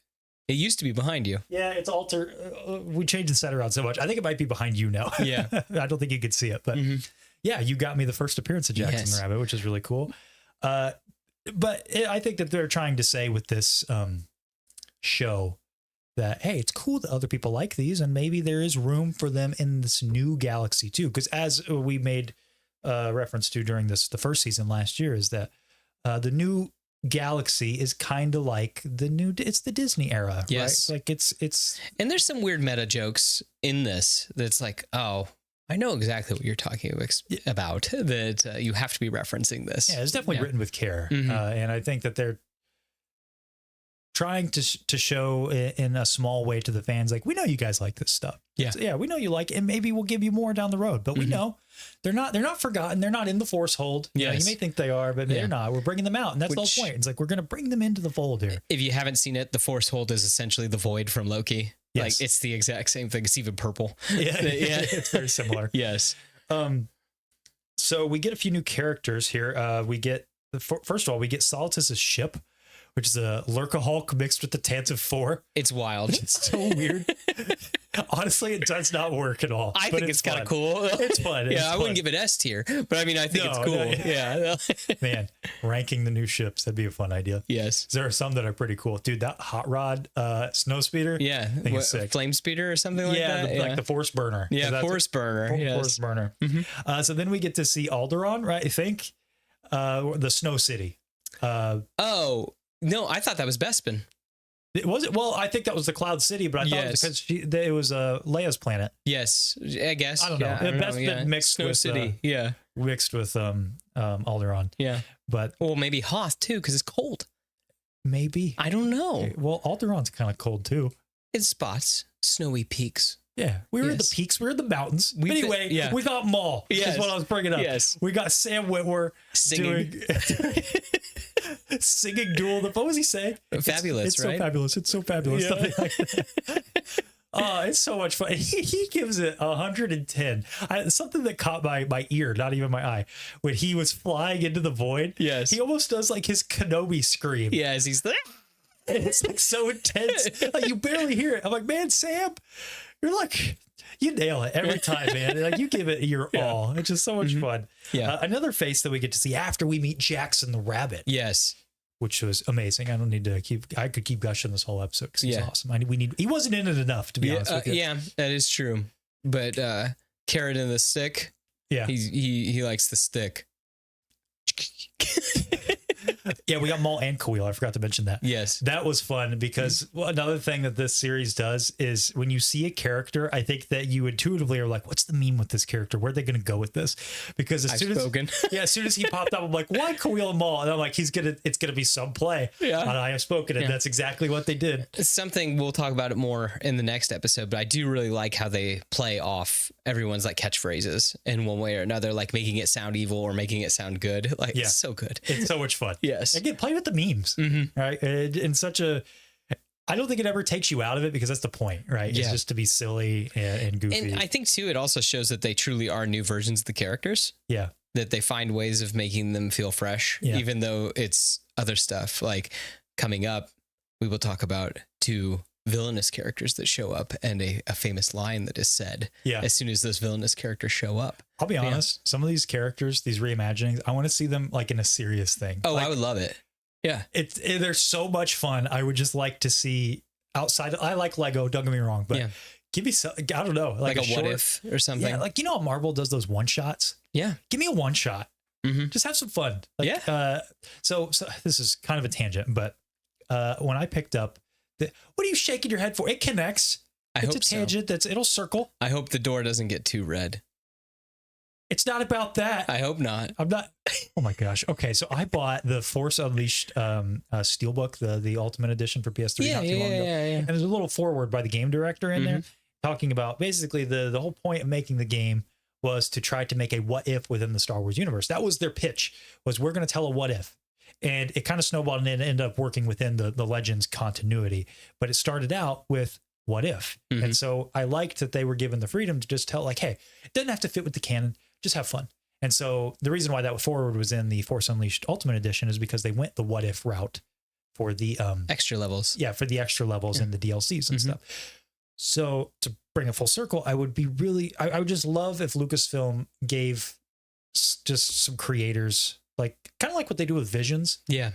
Speaker 2: It used to be behind you.
Speaker 1: Yeah, it's altered. We changed the set around so much. I think it might be behind you now.
Speaker 2: Yeah.
Speaker 1: I don't think you could see it, but yeah, you got me the first appearance of Jackson the Rabbit, which is really cool. But I think that they're trying to say with this show that, hey, it's cool that other people like these, and maybe there is room for them in this new galaxy too. Because as we made reference to during the first season last year, is that the new galaxy is kind of like it's the Disney era.
Speaker 2: Yes.
Speaker 1: Right? Like it's
Speaker 2: and there's some weird meta jokes in this that's like, oh, I know exactly what you're talking about, that you have to be referencing this.
Speaker 1: Yeah, it's definitely written with care. And I think that they're trying to show in a small way to the fans, like, we know you guys like this stuff. Yeah. So, we know you like it, and maybe we'll give you more down the road, but we know they're not forgotten. They're not in the force hold. You may think they are, but they're not. We're bringing them out. And that's the whole point. It's like, we're going to bring them into the fold here.
Speaker 2: If you haven't seen it, the force hold is essentially the void from Loki. Yes. Like, it's the exact same thing. It's even purple.
Speaker 1: Yeah. It's very similar.
Speaker 2: Yes.
Speaker 1: So we get a few new characters here. We get first of all, we get Solitus's ship, which is a Lurkahulk mixed with the Tantive 4.
Speaker 2: It's wild.
Speaker 1: It's so weird. Honestly, it does not work at all.
Speaker 2: I think it's kind of cool.
Speaker 1: It's fun.
Speaker 2: I wouldn't give it S tier, but I mean, I think it's cool. Yeah.
Speaker 1: Man, ranking the new ships, that'd be a fun idea.
Speaker 2: Yes.
Speaker 1: There are some that are pretty cool. Dude, that Hot Rod snow speeder.
Speaker 2: Yeah. I think it's sick. Flame speeder or something like that?
Speaker 1: Like the Force Burner.
Speaker 2: Yeah, Force Burner.
Speaker 1: Force Burner. So then we get to see Alderaan, right? I think the Snow City.
Speaker 2: No, I thought that was Bespin.
Speaker 1: Was it? Well, I think that was the Cloud City, but I thought because it was Leia's planet.
Speaker 2: Yes, I guess.
Speaker 1: I don't know. Bespin mixed
Speaker 2: Snow
Speaker 1: with
Speaker 2: City.
Speaker 1: Mixed with Alderaan.
Speaker 2: Yeah,
Speaker 1: but
Speaker 2: maybe Hoth too, because it's cold.
Speaker 1: Maybe,
Speaker 2: I don't know.
Speaker 1: Well, Alderaan's kind of cold too.
Speaker 2: In spots, snowy peaks.
Speaker 1: Yeah, we were in the peaks. We were in the mountains. But anyway, we got Maul. Yes. Is what I was bringing up.
Speaker 2: Yes.
Speaker 1: We got Sam Witwer singing What was he saying?
Speaker 2: Fabulous,
Speaker 1: it's
Speaker 2: right?
Speaker 1: So fabulous. It's so fabulous.
Speaker 2: Yeah.
Speaker 1: Something like that. Oh, it's so much fun. He gives it 110. Something that caught my ear, not even my eye, when he was flying into the void.
Speaker 2: Yes.
Speaker 1: He almost does like his Kenobi scream.
Speaker 2: Yes, he's there.
Speaker 1: It's like so intense. Like you barely hear it. I'm like, man, Sam, you're like, you nail it every time, man. Like you give it your all. It's just so much fun. Yeah. Another face that we get to see after we meet Jackson the Rabbit.
Speaker 2: Yes.
Speaker 1: Which was amazing. I don't need to I could keep gushing this whole episode because he's awesome. He wasn't in it enough, to be honest with you.
Speaker 2: Yeah, that is true. But carrot in the stick.
Speaker 1: Yeah.
Speaker 2: He likes the stick.
Speaker 1: Yeah, we got Maul and Khalil. I forgot to mention that.
Speaker 2: Yes.
Speaker 1: That was fun because another thing that this series does is when you see a character, I think that you intuitively are like, what's the meme with this character? Where are they going to go with this? Because as soon as he popped up, I'm like, why Khalil and Maul? And I'm like, it's going to be some play on I Have Spoken. And that's exactly what they did.
Speaker 2: Something we'll talk about it more in the next episode, but I do really like how they play off everyone's like catchphrases in one way or another, like making it sound evil or making it sound good. Like, it's so good.
Speaker 1: It's so much fun.
Speaker 2: Yes.
Speaker 1: Again, play with the memes, right? In such a, I don't think it ever takes you out of it because that's the point, right? It's just to be silly and goofy.
Speaker 2: And I think too, it also shows that they truly are new versions of the characters.
Speaker 1: Yeah.
Speaker 2: That they find ways of making them feel fresh, even though it's other stuff. Like coming up, we will talk about 2 villainous characters that show up and a famous line that is said as soon as those villainous characters show up.
Speaker 1: I'll be honest, some of these characters, these reimaginings, I want to see them like in a serious thing.
Speaker 2: Oh,
Speaker 1: like,
Speaker 2: I would love it. Yeah.
Speaker 1: They're so much fun. I would just like to see outside. I like Lego, don't get me wrong, but give me some, I don't know, like
Speaker 2: a what if or something.
Speaker 1: Yeah, like, how Marvel does those one shots? Yeah. Give me a one shot. Just have some fun. Like, so this is kind of a tangent, but when I picked up what are you shaking your head for? It connects. It's a tangent. It'll circle.
Speaker 2: I hope the door doesn't get too red.
Speaker 1: It's not about that.
Speaker 2: I hope not.
Speaker 1: I'm not. Oh my gosh. Okay, so I bought the Force Unleashed Steelbook, the Ultimate Edition for PS3 not too long ago. And there's a little foreword by the game director in there talking about basically the whole point of making the game was to try to make a what if within the Star Wars universe. That was their pitch, was we're going to tell a what if. And it kind of snowballed and it ended up working within the Legends continuity. But it started out with what if. And so I liked that they were given the freedom to just tell like, hey, it doesn't have to fit with the canon. Just have fun. And so the reason why that forward was in the Force Unleashed Ultimate Edition is because they went the what if route for the
Speaker 2: extra levels.
Speaker 1: Yeah, for the extra levels and the DLCs and stuff. So to bring it full circle, I would just love if Lucasfilm gave just some creators like kind of like what they do with Visions. Yeah.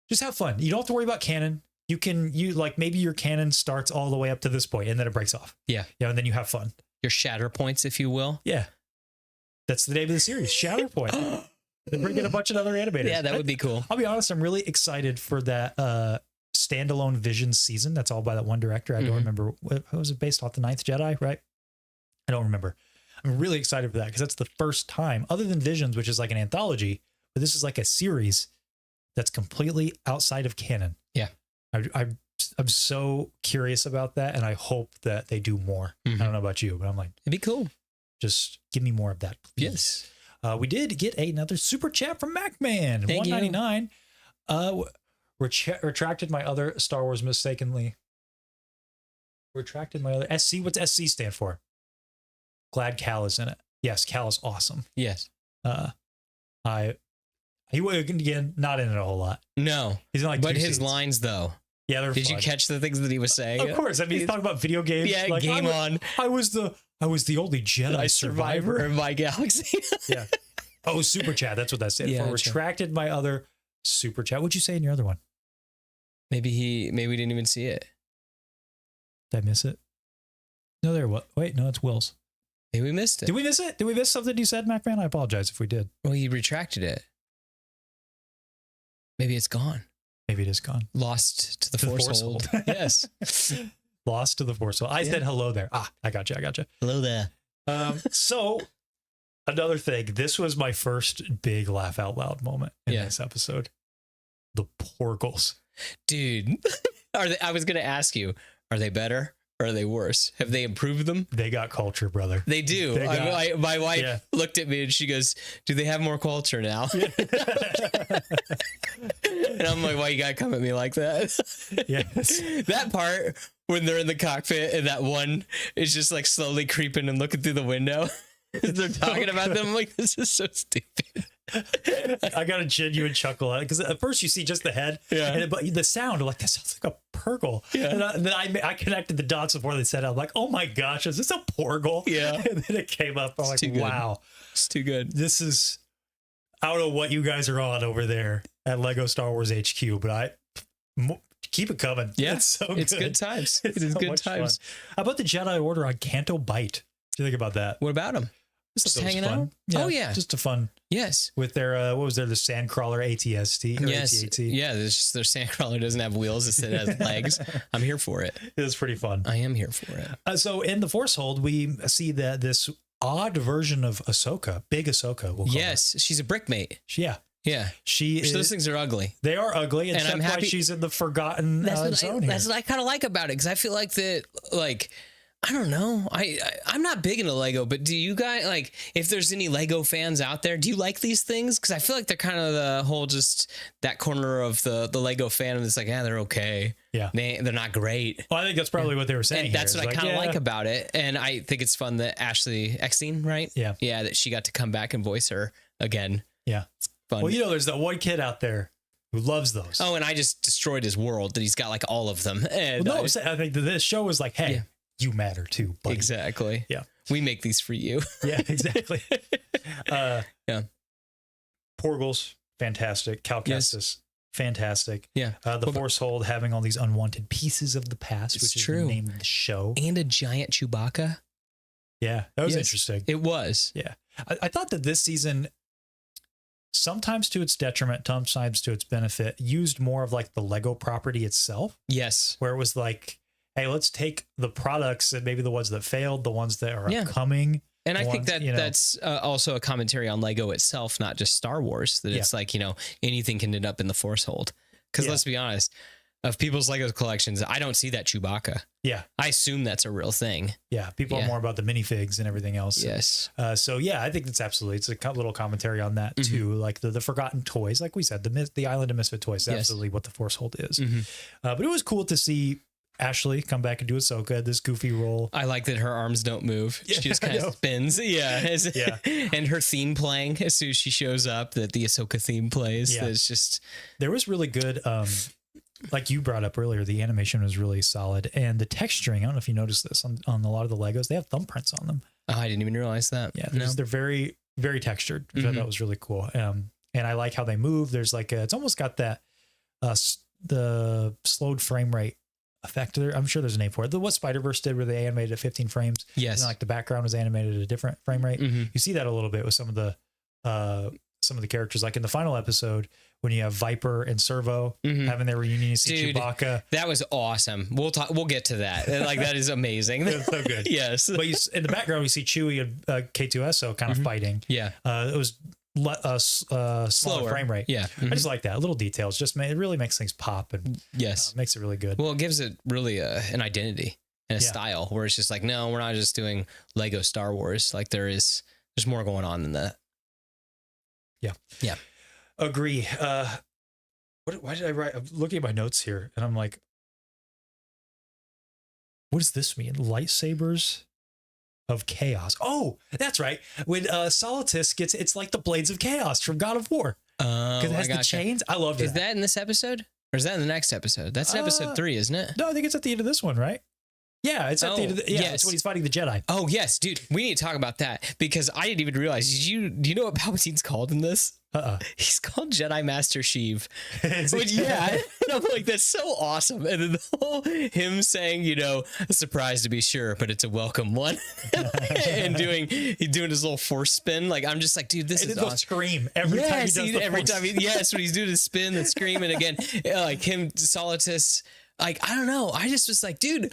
Speaker 1: Just have fun. You don't have to worry about canon. You like maybe your canon starts all the way up to this point and then it breaks off. Yeah. Yeah. And then you have fun.
Speaker 2: Your shatter points, if you will.
Speaker 1: Yeah. That's the name of the series, Shatterpoint. They bring in a bunch of other animators.
Speaker 2: Yeah, that would be cool.
Speaker 1: I'll be honest, I'm really excited for that standalone Visions season. That's all by that one director. I don't remember. What was it based off? The Ninth Jedi, right? I don't remember. I'm really excited for that because that's the first time, other than Visions, which is like an anthology, but this is like a series that's completely outside of canon. Yeah. I'm so curious about that, and I hope that they do more. I don't know about you, but I'm like,
Speaker 2: it'd be cool.
Speaker 1: Just give me more of that, please. Yes. We did get another super chat from MacMan. $1.99. Retracted my other Star Wars mistakenly. Retracted my other SC. What's SC stand for? Glad Cal is in it. Yes, Cal is awesome. Yes. He again not in it a whole lot.
Speaker 2: No.
Speaker 1: He's in like
Speaker 2: but his lines though.
Speaker 1: Yeah, they're
Speaker 2: Did
Speaker 1: fun.
Speaker 2: you catch the things that he was saying?
Speaker 1: Of course. I mean, he's talking about video games.
Speaker 2: Yeah, like, Game On.
Speaker 1: I was the only Jedi survivor
Speaker 2: in my galaxy.
Speaker 1: Yeah. Oh, super chat. That's what that stands for. Retracted my other super chat. What'd you say in your other one?
Speaker 2: Maybe we didn't even see it.
Speaker 1: Did I miss it? No, there. What? Wait, no, it's Will's.
Speaker 2: Maybe we missed it.
Speaker 1: Did we miss it? Did we miss something you said, MacMan? I apologize if we did.
Speaker 2: Well, he retracted it. Maybe it's gone.
Speaker 1: Maybe it is gone.
Speaker 2: Lost to the Force hold. Yes.
Speaker 1: Lost to the Force hold. I said hello there. I got you.
Speaker 2: Hello there.
Speaker 1: So another thing, this was my first big laugh out loud moment in this episode. The Porgles.
Speaker 2: Dude, I was going to ask you, are they better or are they worse? Have they improved them?
Speaker 1: They got culture, brother.
Speaker 2: They do. My wife looked at me and she goes, do they have more culture now? And I'm like, why you got to come at me like that? Yes. That part when they're in the cockpit and that one is just like slowly creeping and looking through the window. They're talking about them. I'm like, this is so stupid.
Speaker 1: I got a genuine chuckle at it because at first you see just the head, but the sound, like, that sounds like a Porgle. Yeah. And then I connected the dots before they said it. I'm like, oh my gosh, is this a Porgle? Yeah. And then it came up. I'm like, wow,
Speaker 2: it's too good.
Speaker 1: This is, I don't know what you guys are on over there at Lego Star Wars HQ, but keep it coming.
Speaker 2: Yeah,
Speaker 1: it's so good.
Speaker 2: It's good times. It is so good times.
Speaker 1: Fun. How about the Jedi Order on Canto Bight? What do you think about that?
Speaker 2: What about them? Just hanging out.
Speaker 1: Yeah,
Speaker 2: oh yeah,
Speaker 1: just a fun.
Speaker 2: Yes.
Speaker 1: With their what was there, the Sandcrawler ATST? Or
Speaker 2: yes.
Speaker 1: AT-AT?
Speaker 2: Yeah. Their Sandcrawler doesn't have wheels; it has legs. I'm here for it.
Speaker 1: It was pretty fun.
Speaker 2: I am here for it.
Speaker 1: So in the Force Hold, we see that this odd version of Ahsoka, big Ahsoka. We'll call her.
Speaker 2: She's a brickmate.
Speaker 1: Yeah.
Speaker 2: Yeah. Those things are ugly.
Speaker 1: They are ugly, and
Speaker 2: I'm happy
Speaker 1: she's in the forgotten zone here.
Speaker 2: That's what I kind of like about it, because I feel like that, like, I don't know. I'm not big into Lego, but do you guys, like, if there's any Lego fans out there, do you like these things? Because I feel like they're kind of the whole, just that corner of the Lego fandom that's like, yeah, they're okay.
Speaker 1: Yeah.
Speaker 2: They're not great.
Speaker 1: Well, I think that's probably what they were saying.
Speaker 2: And that's what I kind of like about it. And I think it's fun that Ashley Eckstein, right?
Speaker 1: Yeah.
Speaker 2: Yeah, that she got to come back and voice her again.
Speaker 1: Yeah.
Speaker 2: It's fun.
Speaker 1: Well, there's that one kid out there who loves those.
Speaker 2: Oh, and I just destroyed his world that he's got like all of them. And
Speaker 1: I think that this show was like, hey, yeah. You matter too, buddy.
Speaker 2: Exactly.
Speaker 1: Yeah.
Speaker 2: We make these for you.
Speaker 1: Yeah, exactly.
Speaker 2: Yeah.
Speaker 1: Porgles, fantastic. Cal Kestis, fantastic.
Speaker 2: Yeah.
Speaker 1: The Force Hold having all these unwanted pieces of the past, which is the name of the show.
Speaker 2: And a giant Chewbacca.
Speaker 1: Yeah, that was interesting.
Speaker 2: It was.
Speaker 1: Yeah. I thought that this season, sometimes to its detriment, sometimes to its benefit, used more of like the Lego property itself.
Speaker 2: Yes.
Speaker 1: Where it was like, hey, let's take the products and maybe the ones that failed, the ones that are upcoming.
Speaker 2: And I think that that's also a commentary on Lego itself, not just Star Wars, that it's like, anything can end up in the Force Hold. Because let's be honest, of people's Lego collections, I don't see that Chewbacca. Yeah. I assume that's a real thing.
Speaker 1: Yeah. People are more about the minifigs and everything else.
Speaker 2: Yes.
Speaker 1: So yeah, I think that's absolutely, it's a little commentary on that too. Like the forgotten toys, like we said, the Island of Misfit Toys is absolutely what the Force Hold is. But it was cool to see Ashley come back and do Ahsoka, this goofy role.
Speaker 2: I like that her arms don't move. She just kind of spins. Yeah. And her theme playing as soon as she shows up, that the Ahsoka theme plays. Yeah. It's just,
Speaker 1: there was really good, like you brought up earlier, the animation was really solid, and the texturing, I don't know if you noticed this on a lot of the Legos, they have thumbprints on them.
Speaker 2: Oh, I didn't even realize that.
Speaker 1: Yeah. They're very, very textured, which I thought was really cool. And I like how they move. There's like it's almost got that, the slowed frame rate effect there. I'm sure there's a name for it. What Spider-Verse did, where they animated at 15 frames.
Speaker 2: Yes.
Speaker 1: And like the background was animated at a different frame rate. You see that a little bit with some of the characters, like in the final episode when you have Viper and Servo having their reunion. You see Chewbacca. That was
Speaker 2: awesome. We'll get to that. Like, that is amazing.
Speaker 1: It's so good.
Speaker 2: Yes.
Speaker 1: But in the background, we see Chewie and K2SO kind of fighting.
Speaker 2: Yeah.
Speaker 1: It was slower frame rate.
Speaker 2: Yeah.
Speaker 1: I just like that little details. It really makes things pop and makes it really good.
Speaker 2: Well, it gives it really an identity and a style where it's just like, no, we're not just doing Lego Star Wars. Like there's more going on than that.
Speaker 1: Yeah. Yeah. Agree. Why did I write? I'm looking at my notes here and I'm like, what does this mean? Lightsabers of Chaos. Oh, that's right. When Solitus it's like the Blades of Chaos from God of War. Because it has the chains. I loved it.
Speaker 2: Is that in this episode? Or is that in the next episode? That's episode 3, isn't it?
Speaker 1: No, I think it's at the end of this one, right? Yeah, it's at the end of it's when he's fighting the Jedi.
Speaker 2: Oh, yes, dude. We need to talk about that because I didn't even realize. Do you know what Palpatine's called in this? He's called Jedi Master Sheev. And I'm like, that's so awesome. And then the whole him saying, a surprise to be sure, but it's a welcome one. And he's doing his little force spin. Like, I'm just like, dude, this is awesome.
Speaker 1: Scream every time he does
Speaker 2: when he's doing his spin and scream. And again, like him, Solitus, like, I don't know. I just was like, dude,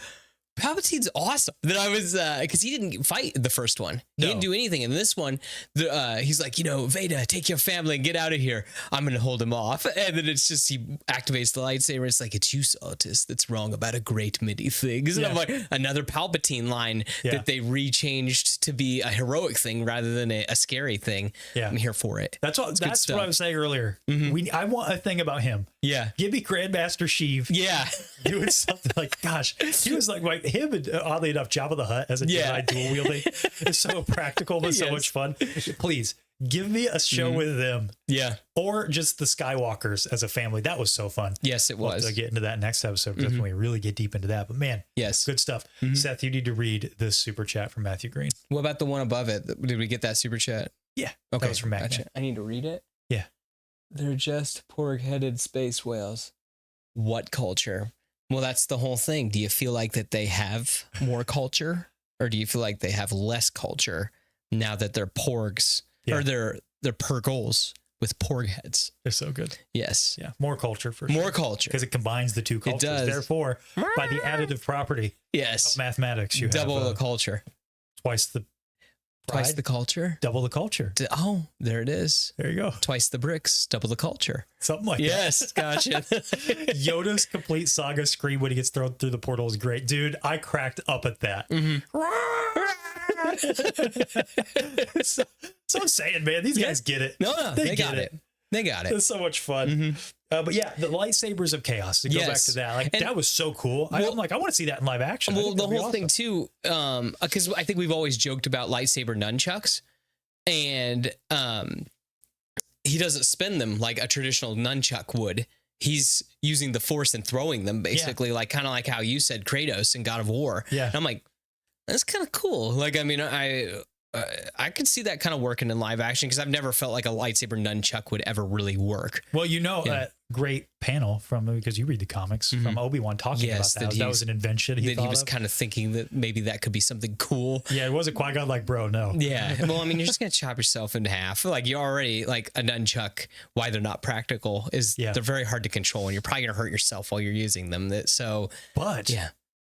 Speaker 2: Palpatine's awesome. That I was, because he didn't fight the first one. He didn't do anything. In this one, he's like, Vader, take your family and get out of here. I'm going to hold him off. And then it's just, he activates the lightsaber. It's like, it's you, Solitus, that's wrong about a great many things. And I'm like, another Palpatine line that they rechanged to be a heroic thing rather than a scary thing. Yeah. I'm here for it.
Speaker 1: That's what I was saying earlier. I want a thing about him.
Speaker 2: Yeah.
Speaker 1: Give me Grandmaster Sheev.
Speaker 2: Yeah.
Speaker 1: Doing something like, gosh, he was like him and oddly enough, Jabba the Hutt as a Jedi dual wielding is so practical but so much fun. Please give me a show with them. Yeah. Or just the Skywalkers as a family. That was so fun.
Speaker 2: Yes, it was.
Speaker 1: We'll get into that next episode because when we really get deep into that. But man, good stuff. Seth, you need to read this super chat from Matthew Green.
Speaker 2: What about the one above it? Did we get that super chat?
Speaker 1: Yeah.
Speaker 2: Okay.
Speaker 1: That was from Matt.
Speaker 2: Gotcha. I need to read it.
Speaker 1: Yeah.
Speaker 2: They're just pork-headed space whales. What culture? Well, that's the whole thing. Do you feel like that they have more culture, or do you feel like they have less culture now that they're porgs or they're purgles with porg heads.
Speaker 1: They're so good.
Speaker 2: Yes.
Speaker 1: Yeah. More culture for sure.
Speaker 2: More culture.
Speaker 1: Because it combines the two cultures. It does. Therefore, by the additive property of mathematics, you
Speaker 2: double
Speaker 1: have
Speaker 2: the culture.
Speaker 1: Twice the pride,
Speaker 2: twice the culture.
Speaker 1: Double the culture.
Speaker 2: Oh, there it is.
Speaker 1: There you go.
Speaker 2: Twice the bricks, double the culture.
Speaker 1: Something like
Speaker 2: yes,
Speaker 1: that.
Speaker 2: Gotcha.
Speaker 1: Yoda's complete saga scream when he gets thrown through the portal is great. Dude, I cracked up at that. So I'm saying, man, these guys get it.
Speaker 2: No, they got it. They got it.
Speaker 1: It's so much fun. But yeah, the lightsabers of chaos. To go back to that, like that was so cool. I'm like, I want to see that in live action.
Speaker 2: Well, the whole thing too, because I think we've always joked about lightsaber nunchucks, and he doesn't spin them like a traditional nunchuck would. He's using the Force and throwing them, basically, like kind of like how you said Kratos in God of War.
Speaker 1: Yeah,
Speaker 2: and I'm like, that's kind of cool. Like, I mean, I could see that kind of working in live action because I've never felt like a lightsaber nunchuck would ever really work.
Speaker 1: Well, that great panel because you read the comics from Obi-Wan talking about that was an invention he was
Speaker 2: kind of thinking that maybe that could be something cool.
Speaker 1: Yeah, it wasn't Qui-Gon like, bro, no.
Speaker 2: Yeah, well, I mean, you're just going to chop yourself in half. Like, you already, like, a nunchuck, why they're not practical is they're very hard to control, and you're probably going to hurt yourself while you're using them.
Speaker 1: But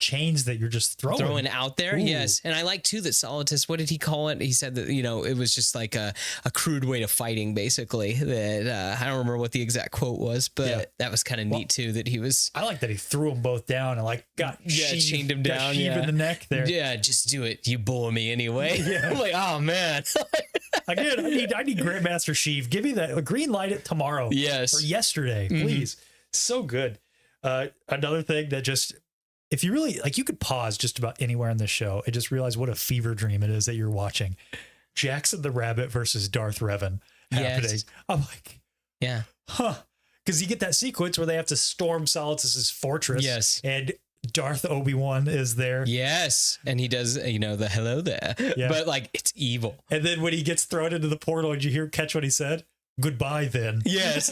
Speaker 1: chains that you're just throwing
Speaker 2: out there. Ooh. Yes. And I like too that Solitus, what did he call it? He said that, it was just like a crude way of fighting, basically. That I don't remember what the exact quote was, but that was kind of neat too, that he was.
Speaker 1: I like that he threw them both down and like
Speaker 2: chained him down.
Speaker 1: In the neck there.
Speaker 2: Yeah, just do it. You bully me anyway. Yeah. I'm like, oh man.
Speaker 1: Again, I need Grandmaster Sheev. Give me that green light it tomorrow.
Speaker 2: Yes.
Speaker 1: Or yesterday, please. So good. Another thing that just, if you really you could pause just about anywhere in this show and just realize what a fever dream it is that you're watching. Jackson the Rabbit versus Darth Revan happening. Yes. I'm like, because you get that sequence where they have to storm Solitus's fortress.
Speaker 2: Yes.
Speaker 1: And Darth Obi-Wan is there.
Speaker 2: Yes. And he does, the hello there. Yeah. But it's evil.
Speaker 1: And then when he gets thrown into the portal, did you catch what he said? Goodbye then.
Speaker 2: Yes.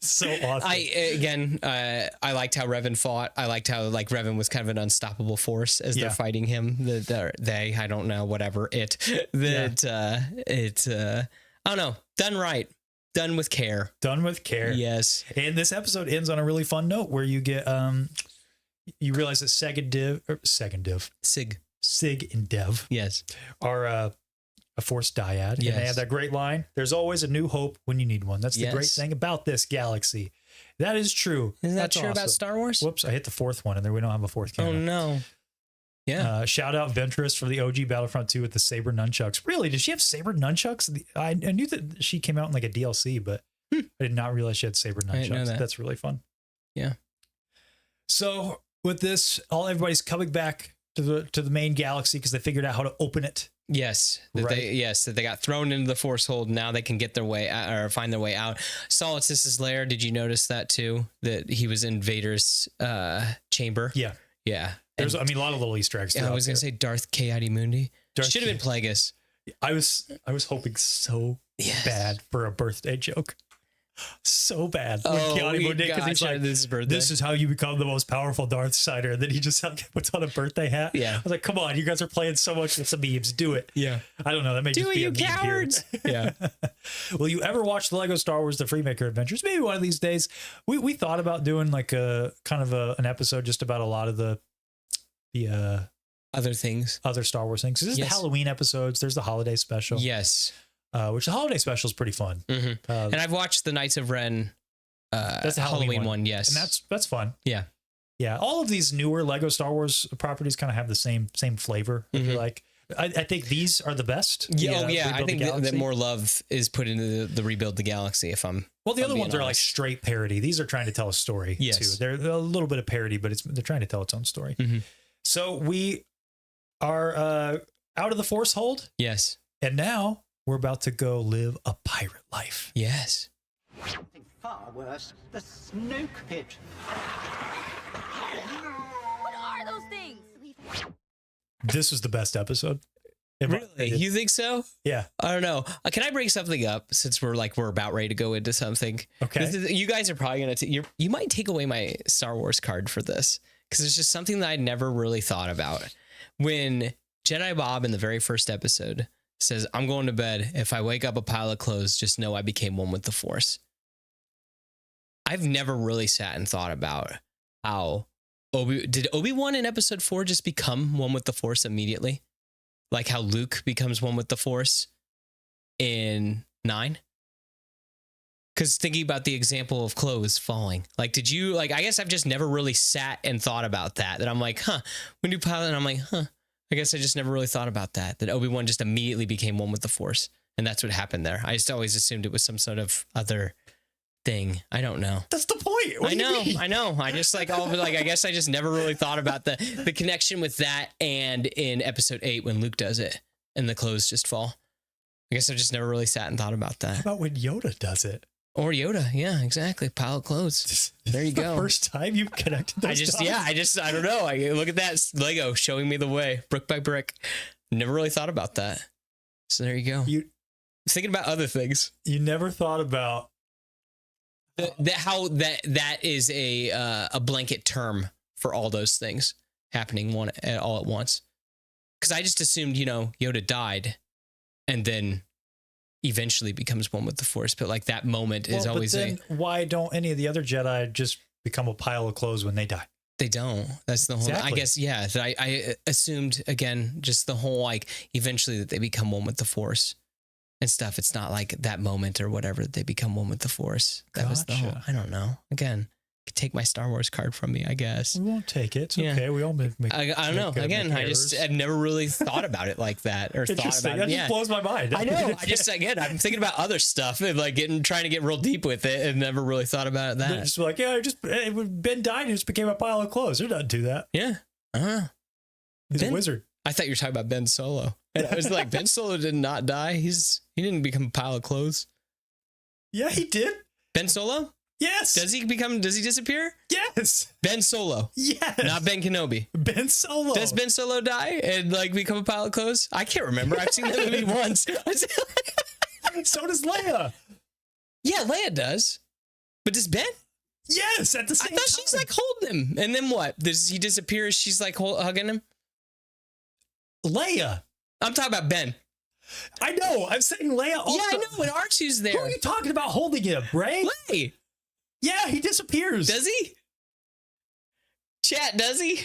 Speaker 1: So awesome.
Speaker 2: I liked how Revan fought. I liked how Revan was kind of an unstoppable force as they're fighting him. I don't know, whatever I don't know. Done right. Done with care.
Speaker 1: Done with care.
Speaker 2: Yes.
Speaker 1: And this episode ends on a really fun note where you get you realize that Sig and Dev are a Force dyad. Yes. And they have that great line. There's always a new hope when you need one. That's the great thing about this galaxy. That is true.
Speaker 2: Isn't that true about Star Wars?
Speaker 1: Whoops, I hit the fourth one and then we don't have a fourth camera.
Speaker 2: Oh no. Yeah.
Speaker 1: Shout out Ventress for the OG Battlefront 2 with the saber nunchucks. Really? Did she have saber nunchucks? I knew that she came out in like a DLC, but I did not realize she had saber nunchucks. I didn't know that. That's really fun.
Speaker 2: Yeah.
Speaker 1: So with this, everybody's coming back to the main galaxy because they figured out how to open it.
Speaker 2: Yes, that they got thrown into the Force hold. Now they can get their way out, or find their way out. Solitus's lair. Did you notice that too? That he was in Vader's chamber.
Speaker 1: Yeah. There's, a lot of little Easter eggs.
Speaker 2: I was gonna say Darth K.I.D. Mundi. Should have been Plagueis.
Speaker 1: I was hoping so bad for a birthday joke. So bad. Because he's like, this is how you become the most powerful Darth Sider. And then he just puts on a birthday hat.
Speaker 2: Yeah.
Speaker 1: I was like, come on, you guys are playing so much with some memes. Do it.
Speaker 2: Yeah.
Speaker 1: I don't know. That may just be a meme
Speaker 2: cowards.
Speaker 1: Here. Yeah. Will you ever watch the Lego Star Wars The Freemaker Adventures? Maybe one of these days. We thought about doing like a kind of an episode just about a lot of the
Speaker 2: other
Speaker 1: Star Wars things. There's the Halloween episodes. There's the holiday special.
Speaker 2: Yes.
Speaker 1: Which the holiday special is pretty fun.
Speaker 2: Mm-hmm. And I've watched the Knights of Ren.
Speaker 1: That's the Halloween one.
Speaker 2: Yes,
Speaker 1: and that's fun.
Speaker 2: Yeah.
Speaker 1: All of these newer Lego Star Wars properties kind of have the same flavor. If you like, I think these are the best.
Speaker 2: I think that more love is put into the Rebuild the Galaxy. The
Speaker 1: other ones are like straight parody. These are trying to tell a story too. They're a little bit of parody, but they're trying to tell its own story. Mm-hmm. So we are out of the Force hold.
Speaker 2: Yes,
Speaker 1: and now we're about to go live a pirate life.
Speaker 2: Yes.
Speaker 4: Something far worse, the Snoke Pit.
Speaker 5: What are those things?
Speaker 1: This was the best episode.
Speaker 2: Really? You think so?
Speaker 1: Yeah.
Speaker 2: I don't know. Can I bring something up since we're about ready to go into something?
Speaker 1: Okay.
Speaker 2: You guys are probably going to, you might take away my Star Wars card for this because it's just something that I never really thought about. When Jedi Bob in the very first episode says, I'm going to bed. If I wake up a pile of clothes, just know I became one with the Force. I've never really sat and thought about how did Obi-Wan in episode 4 just become one with the Force immediately? Like how Luke becomes one with the Force in 9? Because thinking about the example of clothes falling, like, did you, like, I guess I've just never really sat and thought about that I'm like, when you pilot, and I'm like, I guess I just never really thought about that Obi-Wan just immediately became one with the Force. And that's what happened there. I just always assumed it was some sort of other thing. I don't know.
Speaker 1: That's the point. What
Speaker 2: I know. I just I guess I just never really thought about the connection with that. And in episode 8, when Luke does it and the clothes just fall, I guess I just never really sat and thought about that.
Speaker 1: How about when Yoda does it?
Speaker 2: Or Yoda. Yeah, exactly. Pile of clothes. There you go.
Speaker 1: The first time you've connected those dots?
Speaker 2: I don't know. I look at that Lego showing me the way, brick by brick. Never really thought about that. So there you go. Thinking about other things.
Speaker 1: You never thought about
Speaker 2: how that is a blanket term for all those things happening all at once. Because I just assumed, Yoda died and then eventually becomes one with the Force, but like that moment is always
Speaker 1: why don't any of the other Jedi just become a pile of clothes when they die?
Speaker 2: They don't. That's the whole, I guess. Yeah. I assumed, again, just the whole, like, eventually that they become one with the Force and stuff. It's not like that moment or whatever that they become one with the Force. That was the whole, I don't know. Again, could take my Star Wars card from me, I guess.
Speaker 1: We won't take it. It's okay. We all make
Speaker 2: I don't know. Again, I've never really thought about it like that or thought about it.
Speaker 1: That just blows my mind.
Speaker 2: I know. I'm thinking about other stuff and like trying to get real deep with it and never really thought about that.
Speaker 1: They're just like, Ben died and just became a pile of clothes. They're not do that.
Speaker 2: Yeah.
Speaker 1: He's a wizard.
Speaker 2: I thought you were talking about Ben Solo. And I was like, Ben Solo did not die. He didn't become a pile of clothes.
Speaker 1: Yeah, he did.
Speaker 2: Ben Solo?
Speaker 1: Yes.
Speaker 2: Does he disappear?
Speaker 1: Yes.
Speaker 2: Ben Solo.
Speaker 1: Yes.
Speaker 2: Not Ben Kenobi.
Speaker 1: Ben Solo.
Speaker 2: Does Ben Solo die and like become a pile of clothes? I can't remember. I've seen that movie once.
Speaker 1: So does Leia.
Speaker 2: Yeah, Leia does. But does Ben?
Speaker 1: Yes, at the same time. I thought
Speaker 2: she's like holding him. And then what? Does he disappear as she's like hugging him?
Speaker 1: Leia.
Speaker 2: I'm talking about Ben.
Speaker 1: I know. I'm saying Leia also.
Speaker 2: Yeah, I know. When R2's there.
Speaker 1: Who are you talking about holding him, Ray?
Speaker 2: Leia.
Speaker 1: Yeah, he disappears.
Speaker 2: Does he? Chat, does he?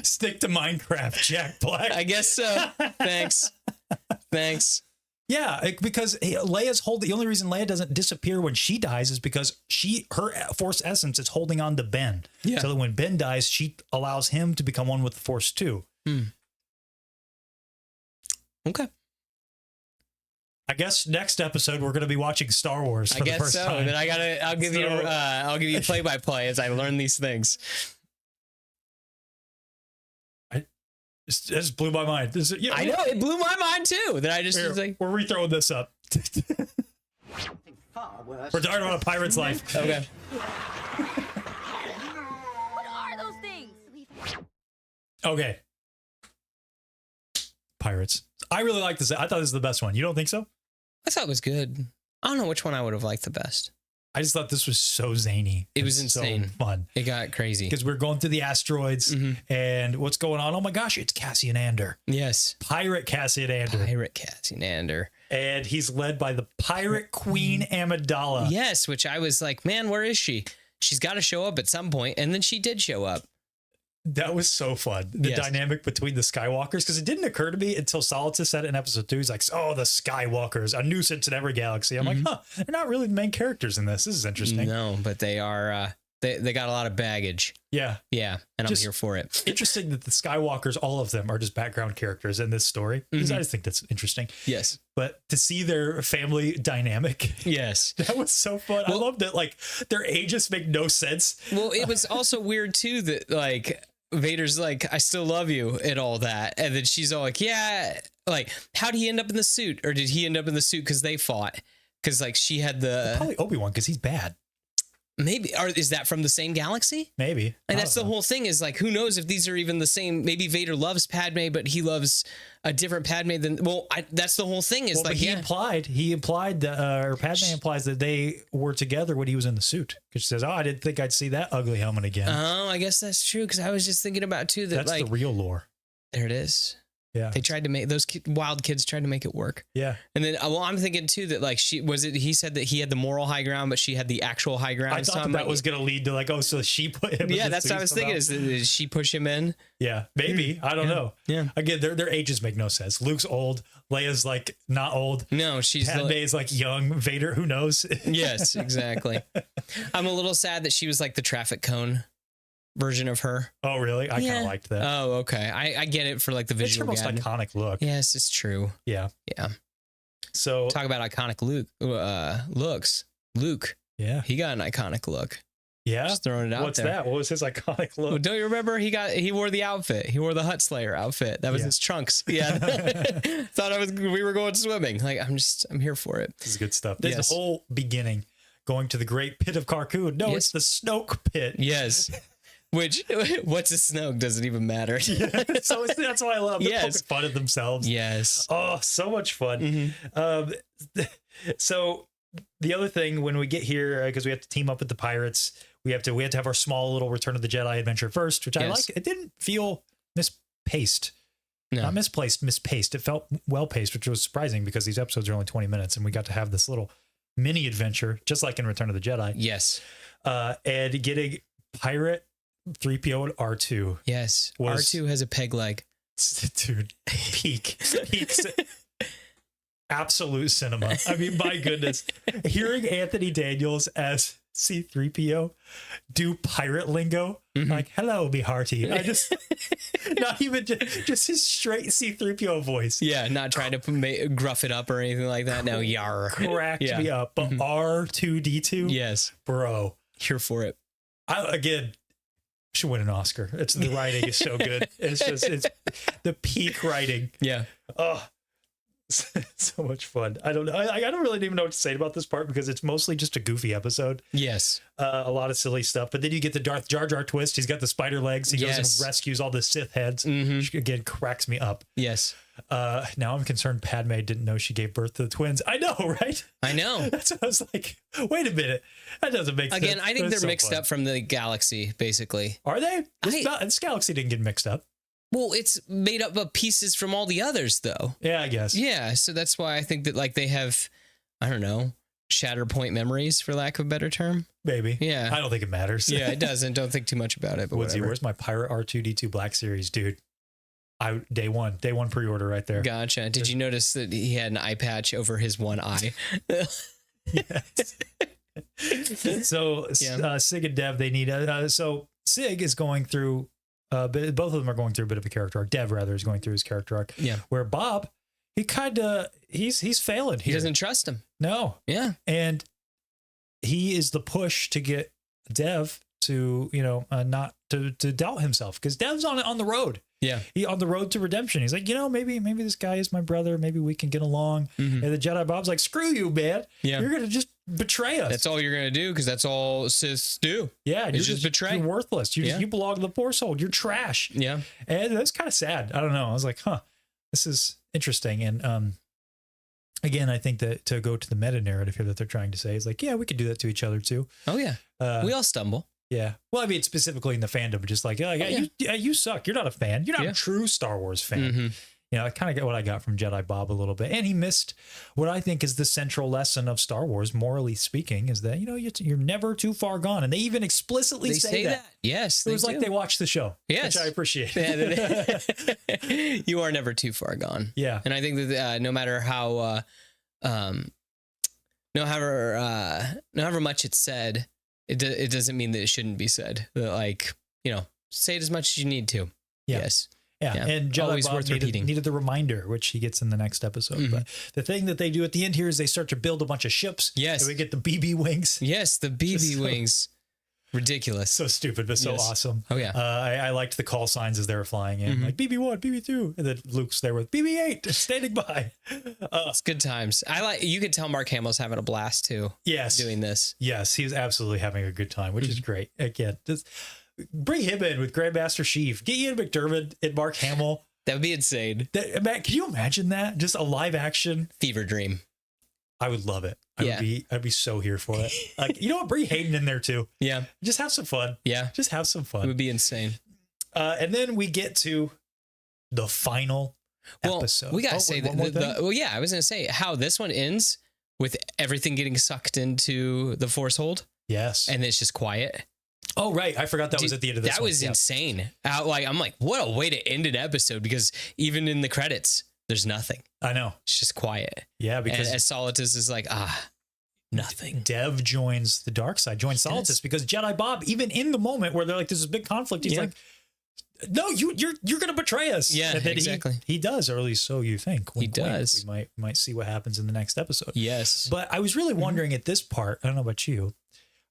Speaker 1: Stick to Minecraft, Jack Black.
Speaker 2: I guess so. Thanks.
Speaker 1: Yeah, because Leia's the only reason Leia doesn't disappear when she dies is because her Force essence is holding on to Ben. Yeah. So that when Ben dies, she allows him to become one with the Force too.
Speaker 2: Okay.
Speaker 1: I guess next episode we're going to be watching Star Wars for the first time.
Speaker 2: Then I'll give you play-by-play as I learn these things.
Speaker 1: This blew my mind.
Speaker 2: I know, it blew my mind too. That I just was like,
Speaker 1: we're rethrowing this up. We're talking about a pirate's life.
Speaker 2: Okay.
Speaker 5: What are those things?
Speaker 1: Okay. Pirates. I really like this. I thought this was the best one. You don't think so?
Speaker 2: I thought it was good. I don't know which one I would have liked the best.
Speaker 1: I just thought this was so zany.
Speaker 2: It was insane.
Speaker 1: So fun.
Speaker 2: It got crazy.
Speaker 1: Because we're going through the asteroids and what's going on? Oh my gosh, it's Cassian Andor.
Speaker 2: Yes.
Speaker 1: Pirate Cassian Andor. And he's led by the pirate queen Amidala.
Speaker 2: Yes, which I was like, man, where is she? She's got to show up at some point. And then she did show up.
Speaker 1: That was so fun. The dynamic between the Skywalkers, because it didn't occur to me until Solidus said it in episode 2. He's like, oh, the Skywalkers, a nuisance in every galaxy. I'm like, they're not really the main characters in this. This is interesting.
Speaker 2: No, but they are, they got a lot of baggage.
Speaker 1: Yeah.
Speaker 2: Yeah. And I'm here for it.
Speaker 1: Interesting that the Skywalkers, all of them are just background characters in this story. Because I just think that's interesting.
Speaker 2: Yes.
Speaker 1: But to see their family dynamic.
Speaker 2: Yes.
Speaker 1: That was so fun. Well, I love that, like, their ages make no sense.
Speaker 2: Well, it was also weird too that, like, Vader's like, I still love you and all that. And then she's all like, yeah, like, how'd he end up in the suit? Or did he end up in the suit because they fought? Because, like, she had probably
Speaker 1: Obi-Wan, because he's bad.
Speaker 2: Maybe, or is that from the same galaxy?
Speaker 1: Maybe.
Speaker 2: And that's the whole thing, is like, who knows if these are even the same. Maybe Vader loves Padme, but he loves a different Padme than, that's the whole thing, is
Speaker 1: well,
Speaker 2: like,
Speaker 1: he implied that, or Padme implies that they were together when he was in the suit. Because she says, I didn't think I'd see that ugly helmet again.
Speaker 2: Oh, I guess that's true. Because I was just thinking about too, that
Speaker 1: that's the real lore.
Speaker 2: There it is.
Speaker 1: Yeah.
Speaker 2: They tried to make those wild kids tried to make it work.
Speaker 1: Yeah.
Speaker 2: And then, I'm thinking too that like he said that he had the moral high ground, but she had the actual high ground.
Speaker 1: I thought that was going to lead to like, so she put him.
Speaker 2: Yeah, that's what I was thinking. Did she push him in?
Speaker 1: Yeah, maybe. I don't know.
Speaker 2: Yeah.
Speaker 1: Again, their ages make no sense. Luke's old. Leia's like not old.
Speaker 2: No,
Speaker 1: Padme's like young. Vader, who knows?
Speaker 2: Yes, exactly. I'm a little sad that she was like the traffic cone version of her.
Speaker 1: Oh, really? I kind of liked that.
Speaker 2: Oh, okay. I get it for like the visual.
Speaker 1: It's her most iconic look.
Speaker 2: Yes, it's true.
Speaker 1: Yeah.
Speaker 2: Yeah.
Speaker 1: So
Speaker 2: talk about iconic looks. Luke.
Speaker 1: Yeah.
Speaker 2: He got an iconic look.
Speaker 1: Yeah.
Speaker 2: Just throwing it out
Speaker 1: What's
Speaker 2: there.
Speaker 1: that? What was his iconic look?
Speaker 2: Well, don't you remember he wore the outfit? He wore the Hut Slayer outfit. That was his trunks. Yeah. Thought we were going swimming. Like, I'm here for it.
Speaker 1: This is good stuff. There's the whole beginning going to the great pit of Carkoon. No, it's the Snoke pit.
Speaker 2: Yes. Which, what's a Snoke doesn't even matter.
Speaker 1: Yeah, so that's why I love. They're poking fun at themselves.
Speaker 2: Yes.
Speaker 1: Oh, so much fun. So the other thing, when we get here, because we have to team up with the pirates, we have to have our small little Return of the Jedi adventure first, which I like. It didn't feel mispaced. No. Not misplaced, mispaced. It felt well paced, which was surprising because these episodes are only 20 minutes, and we got to have this little mini adventure, just like in Return of the Jedi.
Speaker 2: Yes.
Speaker 1: And getting pirate 3PO and R2.
Speaker 2: Yes. R2 has a peg leg.
Speaker 1: Dude, peak. Absolute cinema. I mean, my goodness. Hearing Anthony Daniels as C-3PO do pirate lingo, like, hello, me hearty. I just, not even just his straight C-3PO voice.
Speaker 2: Yeah, not trying to gruff it up or anything like that. No, yar.
Speaker 1: Cracked me up. But R2-D2?
Speaker 2: Yes.
Speaker 1: Bro.
Speaker 2: Here for it.
Speaker 1: Again, should win an Oscar. It's the writing is so good. It's the peak writing.
Speaker 2: Yeah.
Speaker 1: Oh, so much fun. I don't know. I don't really even know what to say about this part because it's mostly just a goofy episode.
Speaker 2: Yes. A
Speaker 1: lot of silly stuff. But then you get the Darth Jar Jar twist. He's got the spider legs. He goes and rescues all the Sith heads. Which again cracks me up.
Speaker 2: Yes.
Speaker 1: Now I'm concerned Padme didn't know she gave birth to the twins. I know, right?
Speaker 2: I know.
Speaker 1: That's what I was like, wait a minute. That doesn't make sense.
Speaker 2: Again, I think they're mixed up from the galaxy, basically.
Speaker 1: Are they? This galaxy didn't get mixed up.
Speaker 2: Well, it's made up of pieces from all the others, though.
Speaker 1: Yeah, I guess.
Speaker 2: Yeah, so that's why I think that like they have, I don't know, Shatterpoint memories, for lack of a better term.
Speaker 1: Maybe.
Speaker 2: Yeah.
Speaker 1: I don't think it matters.
Speaker 2: Yeah, it doesn't. Don't think too much about it. But
Speaker 1: Woodsy, where's my Pirate R2-D2 Black Series, dude? Day one pre-order right there.
Speaker 2: Gotcha. Did you notice that he had an eye patch over his one eye?
Speaker 1: Yes. So Sig and Dev, they need so Sig is going through both of them are going through a bit of a character arc. Dev rather is going through his character arc.
Speaker 2: Yeah.
Speaker 1: Where Bob, he kind of he's failing here.
Speaker 2: He doesn't trust him.
Speaker 1: No.
Speaker 2: Yeah.
Speaker 1: And he is the push to get Dev to, not to doubt himself, because Dev's on the road.
Speaker 2: Yeah.
Speaker 1: He on the road to redemption. He's like, maybe this guy is my brother. Maybe we can get along. And the Jedi Bob's like, screw you, man.
Speaker 2: Yeah.
Speaker 1: You're going to just betray us.
Speaker 2: That's all you're going to do, because that's all Siths do.
Speaker 1: Yeah. You're just betray. You're worthless. You belong to the Force hold. You're trash.
Speaker 2: Yeah.
Speaker 1: And that's kind of sad. I don't know. I was like, this is interesting. And again, I think that to go to the meta narrative here that they're trying to say is like, yeah, we could do that to each other too.
Speaker 2: Oh, yeah. We all stumble.
Speaker 1: Yeah. Well, I mean, specifically in the fandom, just like, you suck. You're not a fan. You're not a true Star Wars fan. I kind of get what I got from Jedi Bob a little bit. And he missed what I think is the central lesson of Star Wars, morally speaking, is that, you're never too far gone. And they even explicitly say that.
Speaker 2: Yes.
Speaker 1: It was like they watched the show.
Speaker 2: Yes.
Speaker 1: Which I appreciate.
Speaker 2: You are never too far gone.
Speaker 1: Yeah.
Speaker 2: And I think that no matter how, however much it's said, it doesn't mean that it shouldn't be said. That, say it as much as you need to.
Speaker 1: Yeah.
Speaker 2: Yes.
Speaker 1: Yeah. And Jedi
Speaker 2: always
Speaker 1: Bob
Speaker 2: worth repeating.
Speaker 1: needed the reminder, which he gets in the next episode. But the thing that they do at the end here is they start to build a bunch of ships.
Speaker 2: Yes.
Speaker 1: And we get the BB wings.
Speaker 2: Yes, the BB wings. Ridiculous.
Speaker 1: So stupid, but so awesome.
Speaker 2: Oh, yeah.
Speaker 1: I liked the call signs as they were flying in, like BB1, BB2, and then Luke's there with BB8 standing by.
Speaker 2: It's good times. You could tell Mark Hamill's having a blast too.
Speaker 1: Yes.
Speaker 2: Doing this.
Speaker 1: Yes, he's absolutely having a good time, which is great. Again, just bring him in with Grandmaster Sheev. Get Ian McDermott and Mark Hamill.
Speaker 2: That would be insane.
Speaker 1: Matt, can you imagine that? Just a live action
Speaker 2: fever dream.
Speaker 1: I would love it. I'd be so here for it. Like, you know what? Bring Hayden in there too.
Speaker 2: Yeah.
Speaker 1: Just have some fun.
Speaker 2: Yeah.
Speaker 1: Just have some fun.
Speaker 2: It would be insane.
Speaker 1: And then we get to the final episode.
Speaker 2: We got to say that. I was going to say how this one ends with everything getting sucked into the force hold.
Speaker 1: Yes.
Speaker 2: And it's just quiet.
Speaker 1: Oh, right. I forgot that was at the end of this.
Speaker 2: That was insane. I'm like, what a way to end an episode, because even in the credits, there's nothing.
Speaker 1: I know.
Speaker 2: It's just quiet.
Speaker 1: Yeah, because
Speaker 2: as Solitus is like, nothing.
Speaker 1: Dev joins the dark side, joins Solitus, because Jedi Bob, even in the moment where they're like, there's a big conflict, he's like, no, you're going to betray us.
Speaker 2: Yeah, exactly.
Speaker 1: He does, or at least so you think.
Speaker 2: He does.
Speaker 1: We might see what happens in the next episode.
Speaker 2: Yes.
Speaker 1: But I was really wondering at this part, I don't know about you,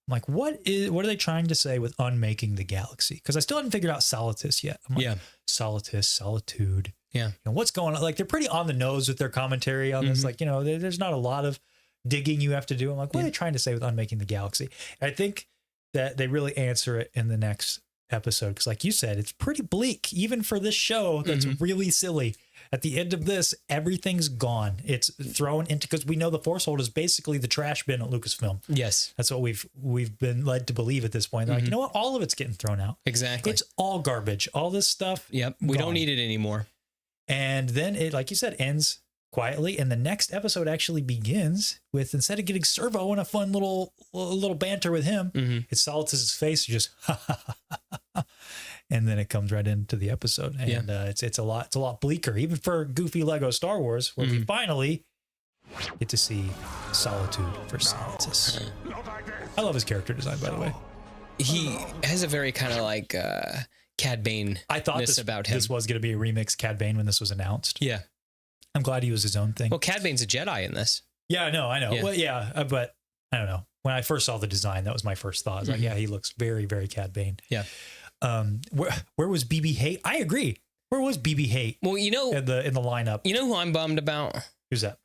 Speaker 1: I'm like, what are they trying to say with unmaking the galaxy? Because I still haven't figured out Solitus yet. I'm like, Solitus, solitude.
Speaker 2: Yeah.
Speaker 1: You know, what's going on? Like, they're pretty on the nose with their commentary on this. Like, you know, there's not a lot of digging you have to do. I'm like, what are they trying to say with unmaking the galaxy? And I think that they really answer it in the next episode. Because like you said, it's pretty bleak, even for this show that's really silly. At the end of this, everything's gone. It's thrown into, because we know the force hold is basically the trash bin at Lucasfilm.
Speaker 2: Yes.
Speaker 1: That's what we've been led to believe at this point. They're like, you know what? All of it's getting thrown out.
Speaker 2: Exactly.
Speaker 1: It's all garbage. All this stuff.
Speaker 2: Yep. We don't need it anymore.
Speaker 1: And then it, like you said, ends quietly. And the next episode actually begins with, instead of getting Servo in a fun little banter with him, it's Solitus's face just and then it comes right into the episode. And it's a lot bleaker, even for goofy Lego Star Wars, where we finally get to see Solitude for Solitus. I love his character design, by the way.
Speaker 2: He has a very kind of like Cad Bane.
Speaker 1: I thought this was going to be a remix Cad Bane when this was announced.
Speaker 2: Yeah.
Speaker 1: I'm glad he was his own thing.
Speaker 2: Well, Cad Bane's a Jedi in this.
Speaker 1: Yeah, I know.
Speaker 2: Yeah.
Speaker 1: Well, but I don't know. When I first saw the design, that was my first thought. I was like, yeah, he looks very, very Cad Bane.
Speaker 2: Yeah.
Speaker 1: Where was BB Hate? I agree. Where was BB Hate?
Speaker 2: Well, you know,
Speaker 1: in the lineup.
Speaker 2: You know who I'm bummed about?
Speaker 1: Who's that?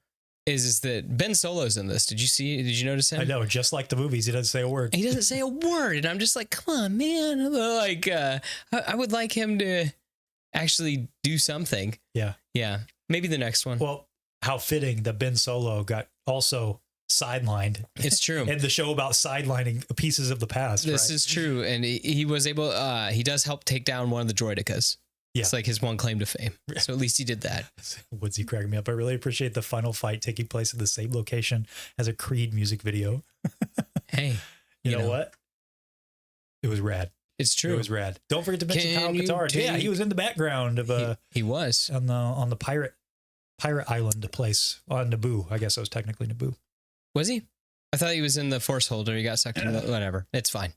Speaker 2: Is that Ben Solo's in this? Did you notice him?
Speaker 1: I know, just like the movies, he doesn't say a word.
Speaker 2: He doesn't say a word, and I'm just like, come on, man. Like, I would like him to actually do something.
Speaker 1: Yeah.
Speaker 2: Yeah. Maybe the next one.
Speaker 1: Well, how fitting that Ben Solo got also sidelined.
Speaker 2: It's true.
Speaker 1: And the show about sidelining pieces of the past.
Speaker 2: This is true. And he was able, he does help take down one of the droidicas. Yeah. It's like his one claim to fame. So at least he did that.
Speaker 1: Woodsy cracking me up. I really appreciate the final fight taking place in the same location as a Creed music video.
Speaker 2: Hey,
Speaker 1: you know what? It was rad.
Speaker 2: It's true.
Speaker 1: It was rad. Don't forget to mention Kyle Katarn. Yeah, he was in the background of
Speaker 2: he was
Speaker 1: on the pirate island place on Naboo. I guess it was technically Naboo.
Speaker 2: Was he? I thought he was in the force holder. He got sucked into whatever. It's fine.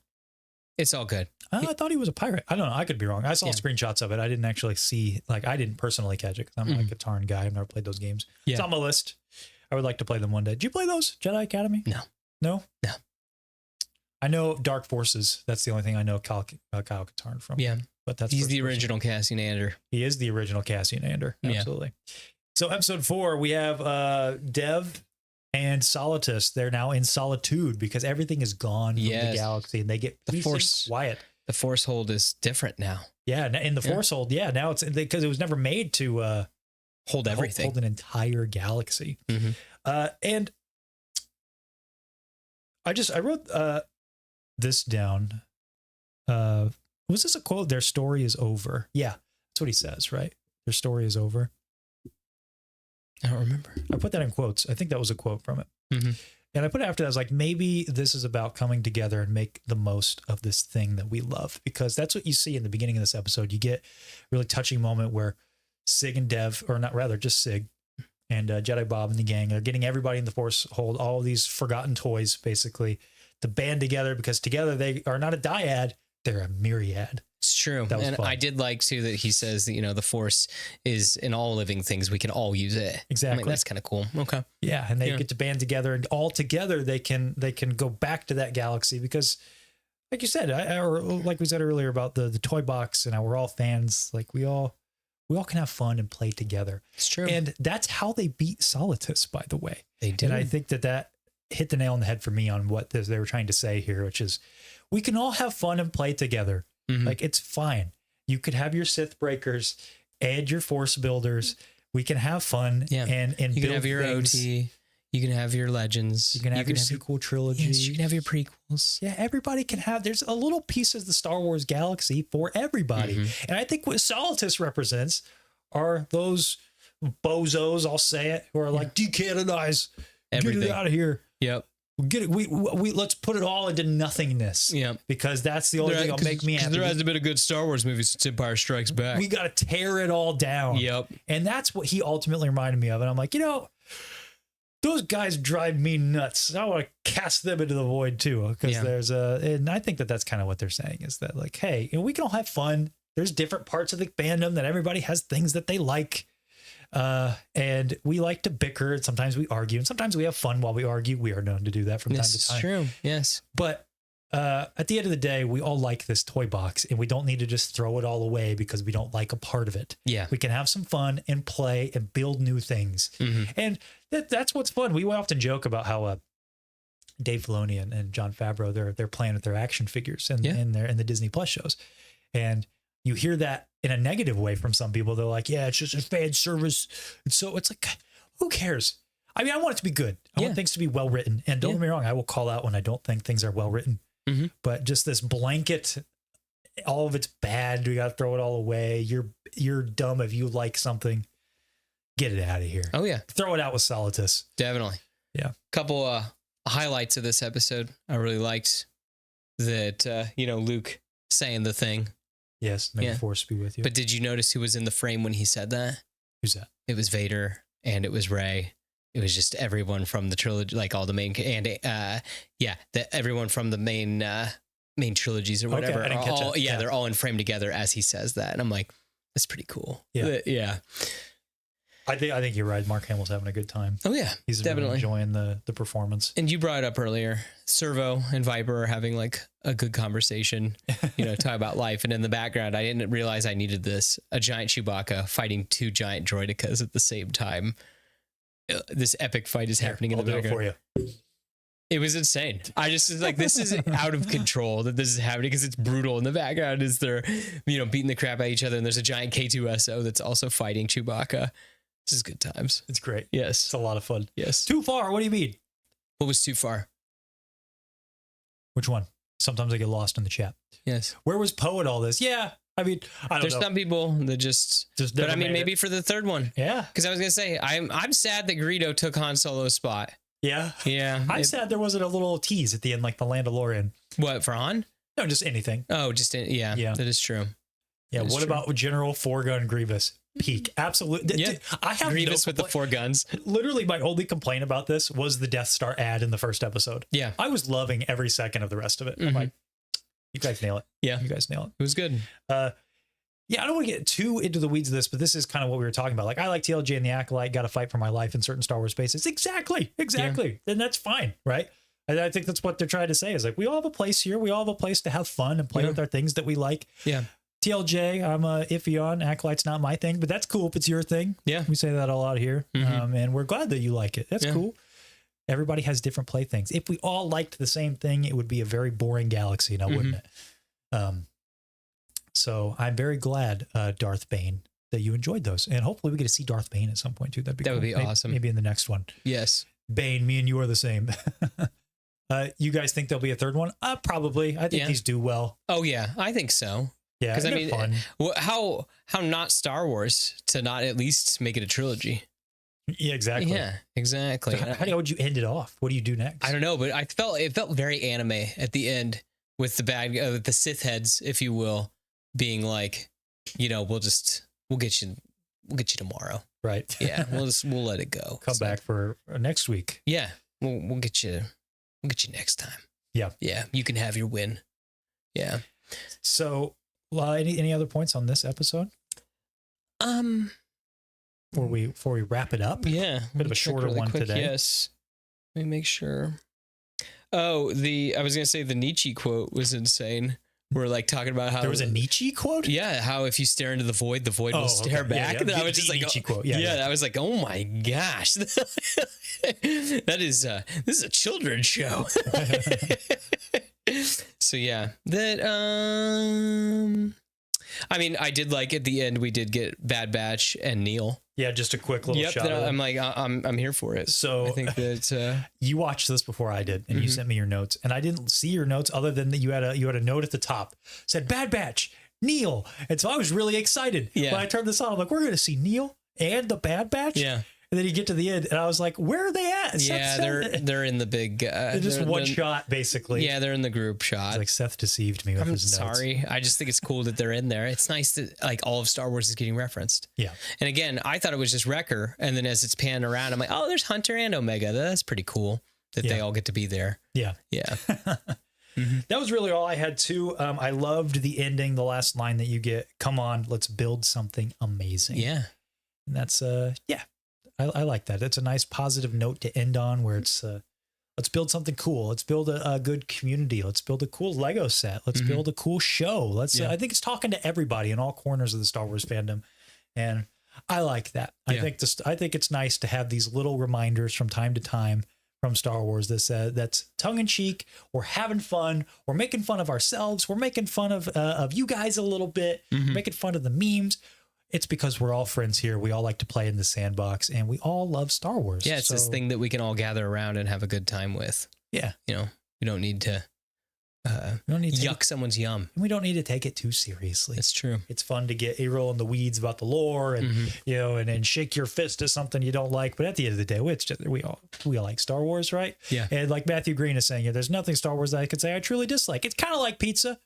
Speaker 2: It's all good.
Speaker 1: I thought he was a pirate. I don't know. I could be wrong. I saw screenshots of it. I didn't actually see, like, I didn't personally catch it because I'm like a Katarn guy. I've never played those games. Yeah. It's on my list. I would like to play them one day. Did you play those? Jedi Academy?
Speaker 2: No.
Speaker 1: No?
Speaker 2: No.
Speaker 1: I know Dark Forces. That's the only thing I know Kyle Katarn from.
Speaker 2: Yeah.
Speaker 1: But
Speaker 2: he's the original Cassian Andor.
Speaker 1: He is the original Cassian Andor. Absolutely. Yeah. So episode 4, we have Dev and Solitus. They're now in solitude because everything is gone from the galaxy and they get
Speaker 2: the force
Speaker 1: quiet.
Speaker 2: The force hold is different now.
Speaker 1: Yeah. In the force hold. Yeah. Now it's because it was never made to
Speaker 2: hold everything,
Speaker 1: hold an entire galaxy. And I wrote this down. Was this a quote? Their story is over. Yeah. That's what he says, right? Their story is over.
Speaker 2: I don't remember.
Speaker 1: I put that in quotes. I think that was a quote from it. And I put it after that. I was like, maybe this is about coming together and make the most of this thing that we love, because that's what you see in the beginning of this episode. You get a really touching moment where Sig and Dev, or not, rather just Sig and Jedi Bob and the gang, they're getting everybody in the force hold, all these forgotten toys, basically, to band together, because together they are not a dyad, they're a myriad.
Speaker 2: It's true. And fun. I did like too that he says that, the force is in all living things. We can all use it.
Speaker 1: Exactly.
Speaker 2: I mean, that's kind of cool. Okay.
Speaker 1: Yeah. And they get to band together, and all together they can go back to that galaxy, because like you said, or like we said earlier about the toy box and how we're all fans. Like we all can have fun and play together.
Speaker 2: It's true.
Speaker 1: And that's how they beat Solitus, by the way.
Speaker 2: They did.
Speaker 1: And I think that hit the nail on the head for me on what they were trying to say here, which is we can all have fun and play together. Like it's fine. You could have your Sith breakers and your Force builders. We can have fun and
Speaker 2: you
Speaker 1: build
Speaker 2: can have your
Speaker 1: things.
Speaker 2: OT. You can have your legends.
Speaker 1: You can have your sequel trilogy.
Speaker 2: Yes, you can have your prequels.
Speaker 1: Yeah, everybody can have. There's a little piece of the Star Wars galaxy for everybody. And I think what Solitus represents are those bozos, I'll say it, who are like, decanonize,
Speaker 2: Everything.
Speaker 1: get it out of here.
Speaker 2: Yep.
Speaker 1: Get it. We let's put it all into nothingness.
Speaker 2: Yep.
Speaker 1: Because that's the only thing that'll make me happy.
Speaker 2: There hasn't been a good Star Wars movie since Empire Strikes Back.
Speaker 1: We got to tear it all down.
Speaker 2: Yep.
Speaker 1: And that's what he ultimately reminded me of. And I'm like, those guys drive me nuts. I want to cast them into the void too. Because and I think that's kind of what they're saying is that like, hey, we can all have fun. There's different parts of the fandom that everybody has things that they like. And we like to bicker, and sometimes we argue, and sometimes we have fun while we argue. We are known to do that from time to time.
Speaker 2: It's true. Yes.
Speaker 1: But at the end of the day, we all like this toy box, and we don't need to just throw it all away because we don't like a part of it.
Speaker 2: Yeah.
Speaker 1: We can have some fun and play and build new things. And that's what's fun. We often joke about how Dave Filoni and Jon Favreau, they're playing with their action figures and in the Disney Plus shows. And you hear that in a negative way from some people. They're like, yeah, it's just a fan service. And so it's like, who cares? I mean, I want it to be good. I want things to be well written. And don't get me wrong, I will call out when I don't think things are well written. But just this blanket, all of it's bad. We got to throw it all away. You're dumb if you like something. Get it out of here.
Speaker 2: Oh yeah.
Speaker 1: Throw it out with Solitus.
Speaker 2: Definitely.
Speaker 1: Yeah.
Speaker 2: Couple highlights of this episode. I really liked that. Luke saying the thing.
Speaker 1: Yes. May the Force be with you.
Speaker 2: But did you notice who was in the frame when he said that?
Speaker 1: Who's that?
Speaker 2: It was Vader and it was Rey. It was just everyone from the trilogy, like all the main everyone from the main trilogies or whatever.
Speaker 1: Okay, I didn't catch it.
Speaker 2: Yeah, they're all in frame together as he says that, and I'm like, that's pretty cool. Yeah.
Speaker 1: I think you're right. Mark Hamill's having a good time.
Speaker 2: Oh yeah,
Speaker 1: he's definitely really enjoying the performance.
Speaker 2: And you brought it up earlier. Servo and Viper are having like a good conversation, talk about life. And in the background, I didn't realize I needed this: a giant Chewbacca fighting two giant droidicas at the same time. This epic fight is happening in the background.
Speaker 1: For you.
Speaker 2: It was insane. I just was like, this is out of control that this is happening because it's brutal in the background as they're, beating the crap out of each other. And there's a giant K2SO that's also fighting Chewbacca. This is good times.
Speaker 1: It's great.
Speaker 2: Yes.
Speaker 1: It's a lot of fun.
Speaker 2: Yes.
Speaker 1: Too far. What do you mean?
Speaker 2: What was too far?
Speaker 1: Which one? Sometimes I get lost in the chat.
Speaker 2: Yes.
Speaker 1: Where was Poe at all this? Yeah. I mean, I don't know.
Speaker 2: There's some people that just but I mean, maybe for the third one.
Speaker 1: Yeah.
Speaker 2: Because I was going to say, I'm sad that Greedo took Han Solo's spot.
Speaker 1: Yeah.
Speaker 2: Yeah.
Speaker 1: I'm sad there wasn't a little tease at the end, like the Mandalorian.
Speaker 2: What, for Han?
Speaker 1: No, just anything.
Speaker 2: Oh, yeah. That is true.
Speaker 1: Yeah. What about General Four Gun Grievous? Peak. Absolutely.
Speaker 2: Yeah.
Speaker 1: I have
Speaker 2: Grievous with the 4 guns.
Speaker 1: Literally, my only complaint about this was the Death Star ad in the first episode.
Speaker 2: Yeah.
Speaker 1: I was loving every second of the rest of it. I'm like, you guys nail it.
Speaker 2: Yeah.
Speaker 1: You guys nail it.
Speaker 2: It was good.
Speaker 1: Yeah, I don't want to get too into the weeds of this, but this is kind of what we were talking about. Like, I like TLJ and the Acolyte, got to fight for my life in certain Star Wars spaces. Exactly. Yeah. Then that's fine, right? And I think that's what they're trying to say is like, we all have a place here. We all have a place to have fun and play with our things that we like.
Speaker 2: Yeah.
Speaker 1: TLJ, I'm iffy on. Acolyte's not my thing, but that's cool if it's your thing.
Speaker 2: Yeah.
Speaker 1: We say that a lot here. And we're glad that you like it. That's cool. Everybody has different playthings. If we all liked the same thing, it would be a very boring galaxy now, wouldn't it? So I'm very glad, Darth Bane, that you enjoyed those. And hopefully we get to see Darth Bane at some point too. That would be
Speaker 2: awesome.
Speaker 1: Maybe in the next one.
Speaker 2: Yes.
Speaker 1: Bane, me and you are the same. You guys think there'll be a third one? Probably. I think these do well.
Speaker 2: Oh yeah, I think so.
Speaker 1: Yeah,
Speaker 2: because I mean,
Speaker 1: fun.
Speaker 2: how not Star Wars to not at least make it a trilogy?
Speaker 1: Yeah, exactly.
Speaker 2: Yeah, exactly.
Speaker 1: So how would you end it off? What do you do next?
Speaker 2: I don't know, but it felt very anime at the end with the the Sith heads, if you will, being like, we'll get you tomorrow.
Speaker 1: Right.
Speaker 2: Yeah, we'll let it go.
Speaker 1: Come back for next week.
Speaker 2: Yeah, we'll get you next time.
Speaker 1: Yeah.
Speaker 2: Yeah, you can have your win. Yeah.
Speaker 1: So, any other points on this episode? Before we wrap it up.
Speaker 2: Yeah.
Speaker 1: Bit of a shorter one today.
Speaker 2: Yes. Let me make sure. Oh, I was gonna say the Nietzsche quote was insane. We're like talking about how
Speaker 1: there was a Nietzsche quote.
Speaker 2: Yeah, how if you stare into the void will stare back.
Speaker 1: Yeah.
Speaker 2: And I was just like,
Speaker 1: Nietzsche quote.
Speaker 2: I was like, oh my gosh, this is a children's show. So yeah, I mean, I did like at the end we did get Bad Batch and Neil.
Speaker 1: Yeah, just a quick little shot.
Speaker 2: I'm like, I'm here for it.
Speaker 1: So
Speaker 2: I think that
Speaker 1: you watched this before I did, and you sent me your notes, and I didn't see your notes other than that you had a note at the top said Bad Batch, Neil, and so I was really excited.
Speaker 2: Yeah.
Speaker 1: When I turned this on, I'm like, we're gonna see Neil and the Bad Batch.
Speaker 2: Yeah.
Speaker 1: And then you get to the end, and I was like, "Where are they at?"
Speaker 2: Yeah, they're in the big.
Speaker 1: They're just one shot, basically.
Speaker 2: Yeah, they're in the group shot.
Speaker 1: It's like Seth deceived me with his notes.
Speaker 2: Sorry, I just think it's cool that they're in there. It's nice that like all of Star Wars is getting referenced.
Speaker 1: Yeah.
Speaker 2: And again, I thought it was just Wrecker, and then as it's panning around, I'm like, oh, there's Hunter and Omega. That's pretty cool that they all get to be there.
Speaker 1: Yeah.
Speaker 2: Yeah.
Speaker 1: That was really all I had too. I loved the ending, the last line that you get. Come on, let's build something amazing.
Speaker 2: Yeah.
Speaker 1: And that's I like that. It's a nice positive note to end on where it's let's build something cool. Let's build a good community. Let's build a cool Lego set. Let's build a cool show. I think it's talking to everybody in all corners of the Star Wars fandom. And I like that. I think it's nice to have these little reminders from time to time from Star Wars that's tongue in cheek. We're having fun. We're making fun of ourselves. We're making fun of you guys a little bit, making fun of the memes. It's because we're all friends here. We all like to play in the sandbox, and we all love Star Wars.
Speaker 2: Yeah, it's this thing that we can all gather around and have a good time with.
Speaker 1: Yeah.
Speaker 2: You know, we don't need to yuck someone's yum.
Speaker 1: And we don't need to take it too seriously.
Speaker 2: It's true.
Speaker 1: It's fun to get A-roll in the weeds about the lore and, and shake your fist at something you don't like. But at the end of the day, it's just, we all like Star Wars, right?
Speaker 2: Yeah.
Speaker 1: And like Matthew Green is saying, there's nothing Star Wars that I could say I truly dislike. It's kind of like pizza.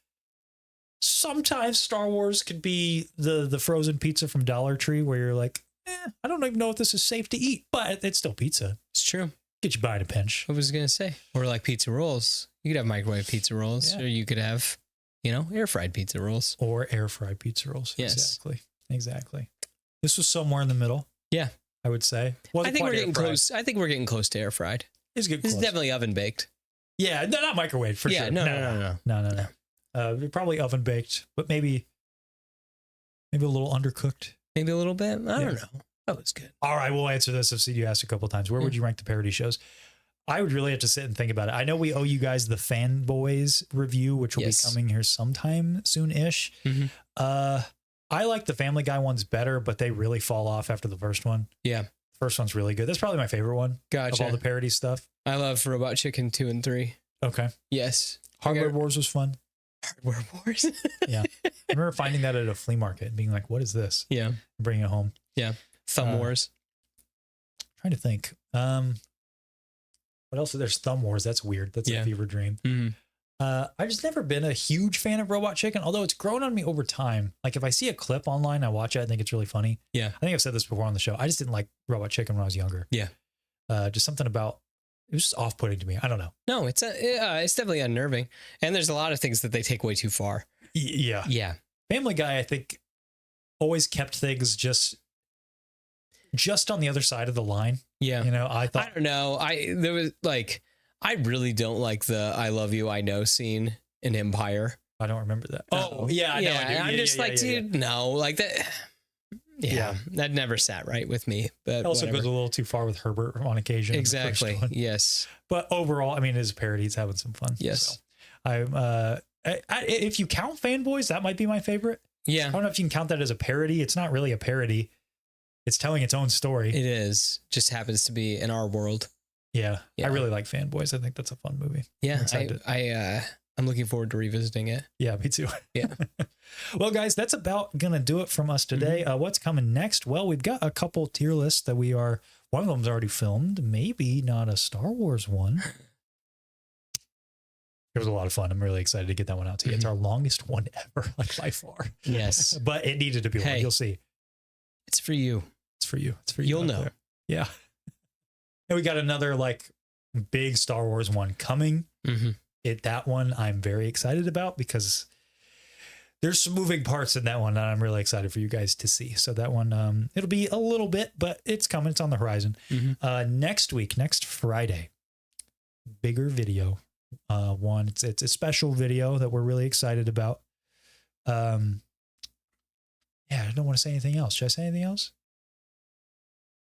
Speaker 1: Sometimes Star Wars could be the frozen pizza from Dollar Tree where you're like, I don't even know if this is safe to eat, but it's still pizza.
Speaker 2: It's true.
Speaker 1: Get you by in a pinch.
Speaker 2: I was going to say, or like pizza rolls. You could have microwave pizza rolls, or you could have, air fried pizza rolls.
Speaker 1: Or air fried pizza rolls.
Speaker 2: Yes.
Speaker 1: Exactly. This was somewhere in the middle.
Speaker 2: Yeah.
Speaker 1: I would say.
Speaker 2: I think we're getting close. I think we're getting close to air fried.
Speaker 1: It's good.
Speaker 2: It's definitely oven baked.
Speaker 1: Yeah, not microwave for sure.
Speaker 2: No.
Speaker 1: Probably oven baked, but maybe a little undercooked.
Speaker 2: Maybe a little bit. I don't know. That was good.
Speaker 1: All right, we'll answer this. I've seen you asked a couple of times. Where would you rank the parody shows? I would really have to sit and think about it. I know we owe you guys the Fanboys review, which will be coming here sometime soon-ish. I like the Family Guy ones better, but they really fall off after the first one.
Speaker 2: Yeah.
Speaker 1: First one's really good. That's probably my favorite one.
Speaker 2: Gotcha.
Speaker 1: Of all the parody stuff.
Speaker 2: I love Robot Chicken 2 and 3.
Speaker 1: Okay.
Speaker 2: Yes.
Speaker 1: Hardware Wars was fun.
Speaker 2: Hardware Wars?
Speaker 1: Yeah. I remember finding that at a flea market and being like, what is this?
Speaker 2: Yeah.
Speaker 1: Bringing it home.
Speaker 2: Yeah. Thumb Wars.
Speaker 1: Trying to think. What else? There's Thumb Wars. That's weird. That's a fever dream. I've just never been a huge fan of Robot Chicken, although it's grown on me over time. Like if I see a clip online, I watch it. I think it's really funny.
Speaker 2: Yeah.
Speaker 1: I think I've said this before on the show. I just didn't like Robot Chicken when I was younger.
Speaker 2: Yeah.
Speaker 1: Just something about it was just off-putting to me. I don't know.
Speaker 2: No, it's definitely unnerving. And there's a lot of things that they take way too far.
Speaker 1: Yeah.
Speaker 2: Yeah.
Speaker 1: Family Guy, I think, always kept things just on the other side of the line.
Speaker 2: Yeah.
Speaker 1: I thought.
Speaker 2: I don't know. I really don't like the I love you, I know scene in Empire.
Speaker 1: I don't remember that. Oh, yeah. I know.
Speaker 2: I'm just dude, no, like that. Yeah, that never sat right with me. But
Speaker 1: it also goes a little too far with Herbert on occasion.
Speaker 2: Exactly. Yes.
Speaker 1: But overall, I mean, it is a parody. It's having some fun.
Speaker 2: Yes.
Speaker 1: So if you count Fanboys, that might be my favorite.
Speaker 2: Yeah.
Speaker 1: I don't know if you can count that as a parody. It's not really a parody. It's telling its own story.
Speaker 2: It is. Just happens to be in our world.
Speaker 1: Yeah. I really like Fanboys. I think that's a fun movie.
Speaker 2: Yeah. I'm looking forward to revisiting it.
Speaker 1: Yeah, me too.
Speaker 2: Yeah.
Speaker 1: Well, guys, that's about going to do it from us today. What's coming next? Well, we've got a couple tier lists that one of them's already filmed. Maybe not a Star Wars one. It was a lot of fun. I'm really excited to get that one out to you. It's our longest one ever, like by far.
Speaker 2: Yes.
Speaker 1: But it needed to be one. You'll see.
Speaker 2: It's for you.
Speaker 1: It's for you. It's for you.
Speaker 2: You'll know.
Speaker 1: There. Yeah. And we got another big Star Wars one coming. That one I'm very excited about because there's some moving parts in that one that I'm really excited for you guys to see. So that one, it'll be a little bit, but it's coming. It's on the horizon. Next week, next Friday, bigger video one. It's a special video that we're really excited about. Yeah, I don't want to say anything else. Should I say anything else?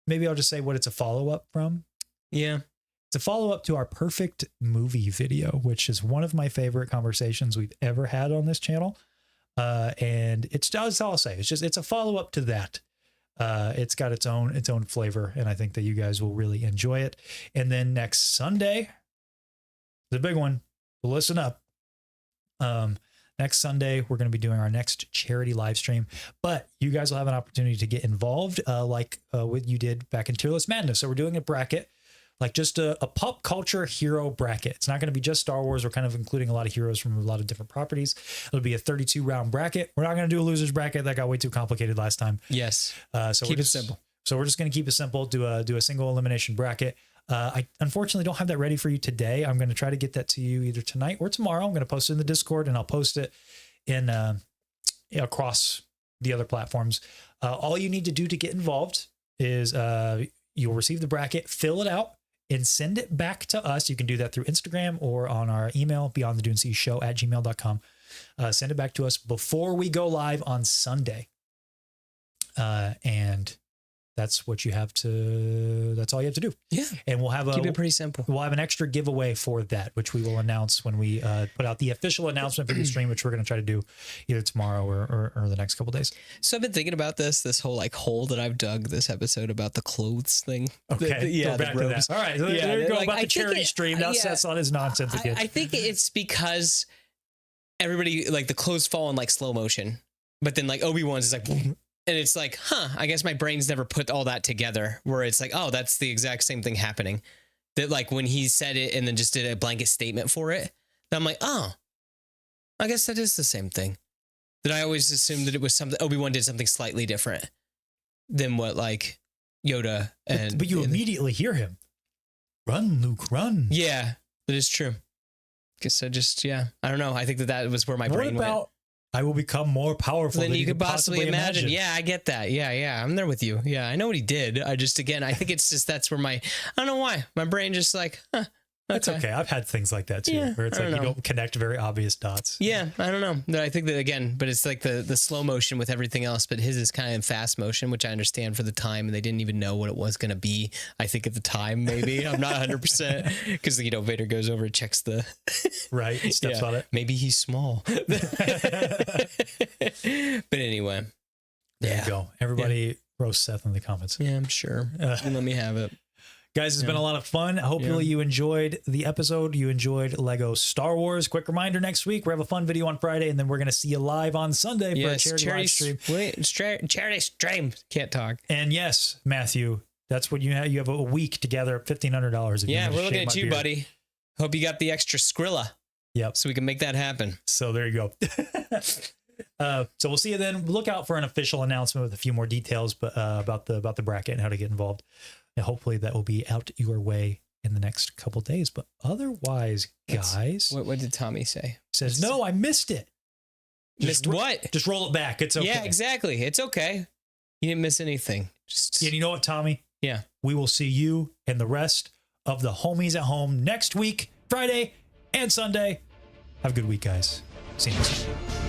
Speaker 1: Maybe I'll just say what it's a follow-up from.
Speaker 2: Yeah.
Speaker 1: It's a follow-up to our perfect movie video, which is one of my favorite conversations we've ever had on this channel. And that's all I'll say. It's a follow-up to that. It's got its own flavor, and I think that you guys will really enjoy it. And then next Sunday, the big one, listen up. Next Sunday, we're going to be doing our next charity live stream, but you guys will have an opportunity to get involved, like what you did back in Tier List Madness. So we're doing a bracket, like just a pop culture hero bracket. It's not going to be just Star Wars. We're kind of including a lot of heroes from a lot of different properties. It'll be a 32 round bracket. We're not going to do a losers bracket. That got way too complicated last time.
Speaker 2: Yes.
Speaker 1: So
Speaker 2: keep it simple.
Speaker 1: So we're just going to keep it simple. Do a single elimination bracket. I unfortunately don't have that ready for you today. I'm going to try to get that to you either tonight or tomorrow. I'm going to post it in the Discord, and I'll post it in across the other platforms. All you need to do to get involved is you'll receive the bracket, fill it out, and send it back to us. You can do that through Instagram or on our email, BeyondtheDuneSea@gmail.com. Send it back to us before we go live on Sunday. And that's what you have to, that's all you have to do.
Speaker 2: Yeah.
Speaker 1: And we'll have
Speaker 2: keep it pretty simple.
Speaker 1: We'll have an extra giveaway for that, which we will announce when we put out the official announcement for the stream, which we're going to try to do either tomorrow or the next couple days.
Speaker 2: So I've been thinking about this whole like hole that I've dug this episode about the clothes thing.
Speaker 1: Okay.
Speaker 2: Yeah.
Speaker 1: Go back to that. All right. So there you go,
Speaker 2: like,
Speaker 1: about the charity stream. Now Seth's on his nonsense again.
Speaker 2: I think it's because everybody, like the clothes fall in like slow motion, but then like Obi-Wan's is like, and it's like, I guess my brain's never put all that together where it's like, oh, that's the exact same thing happening. That like when he said it and then just did a blanket statement for it, then I'm like, oh, I guess that is the same thing. That I always assumed that it was something, Obi-Wan did something slightly different than what like Yoda and.
Speaker 1: But you immediately hear him. Run, Luke, run.
Speaker 2: Yeah, that is true. Guess I just, I don't know. I think that was where my brain went.
Speaker 1: I will become more powerful
Speaker 2: than you could possibly imagine. Yeah, I get that. Yeah. I'm there with you. Yeah, I know what he did. I just, again, I think it's just, that's where I don't know why. My brain just like,
Speaker 1: That's okay. I've had things like that too, where it's like you don't connect very obvious dots.
Speaker 2: Yeah, I don't know. I think that again, but it's like the slow motion with everything else, but his is kind of in fast motion, which I understand for the time, and they didn't even know what it was going to be. I think at the time, maybe. I'm not 100% because, Vader goes over and checks the...
Speaker 1: Right, he steps on it.
Speaker 2: Maybe he's small. But anyway.
Speaker 1: There you go. Everybody roast Seth in the comments.
Speaker 2: Yeah, I'm sure. Let me have it.
Speaker 1: Guys, it's been a lot of fun. Hopefully you enjoyed the episode. You enjoyed Lego Star Wars. Quick reminder, next week, we have a fun video on Friday, and then we're going to see you live on Sunday for a charity live stream.
Speaker 2: Charity stream. Can't talk.
Speaker 1: And yes, Matthew, that's what you have. You have a week to gather up $1,500.
Speaker 2: Yeah, we're looking at you, buddy. Hope you got the extra Skrilla.
Speaker 1: Yep.
Speaker 2: So we can make that happen.
Speaker 1: So there you go. So we'll see you then. Look out for an official announcement with a few more details about the bracket and how to get involved. And hopefully that will be out your way in the next couple of days. But otherwise, guys,
Speaker 2: what did Tommy say?
Speaker 1: He says, no, I missed it.
Speaker 2: Missed what?
Speaker 1: Just roll it back. It's okay.
Speaker 2: Yeah, exactly. It's okay. You didn't miss anything.
Speaker 1: And you know what, Tommy?
Speaker 2: Yeah.
Speaker 1: We will see you and the rest of the homies at home next week, Friday and Sunday. Have a good week, guys. See you next time.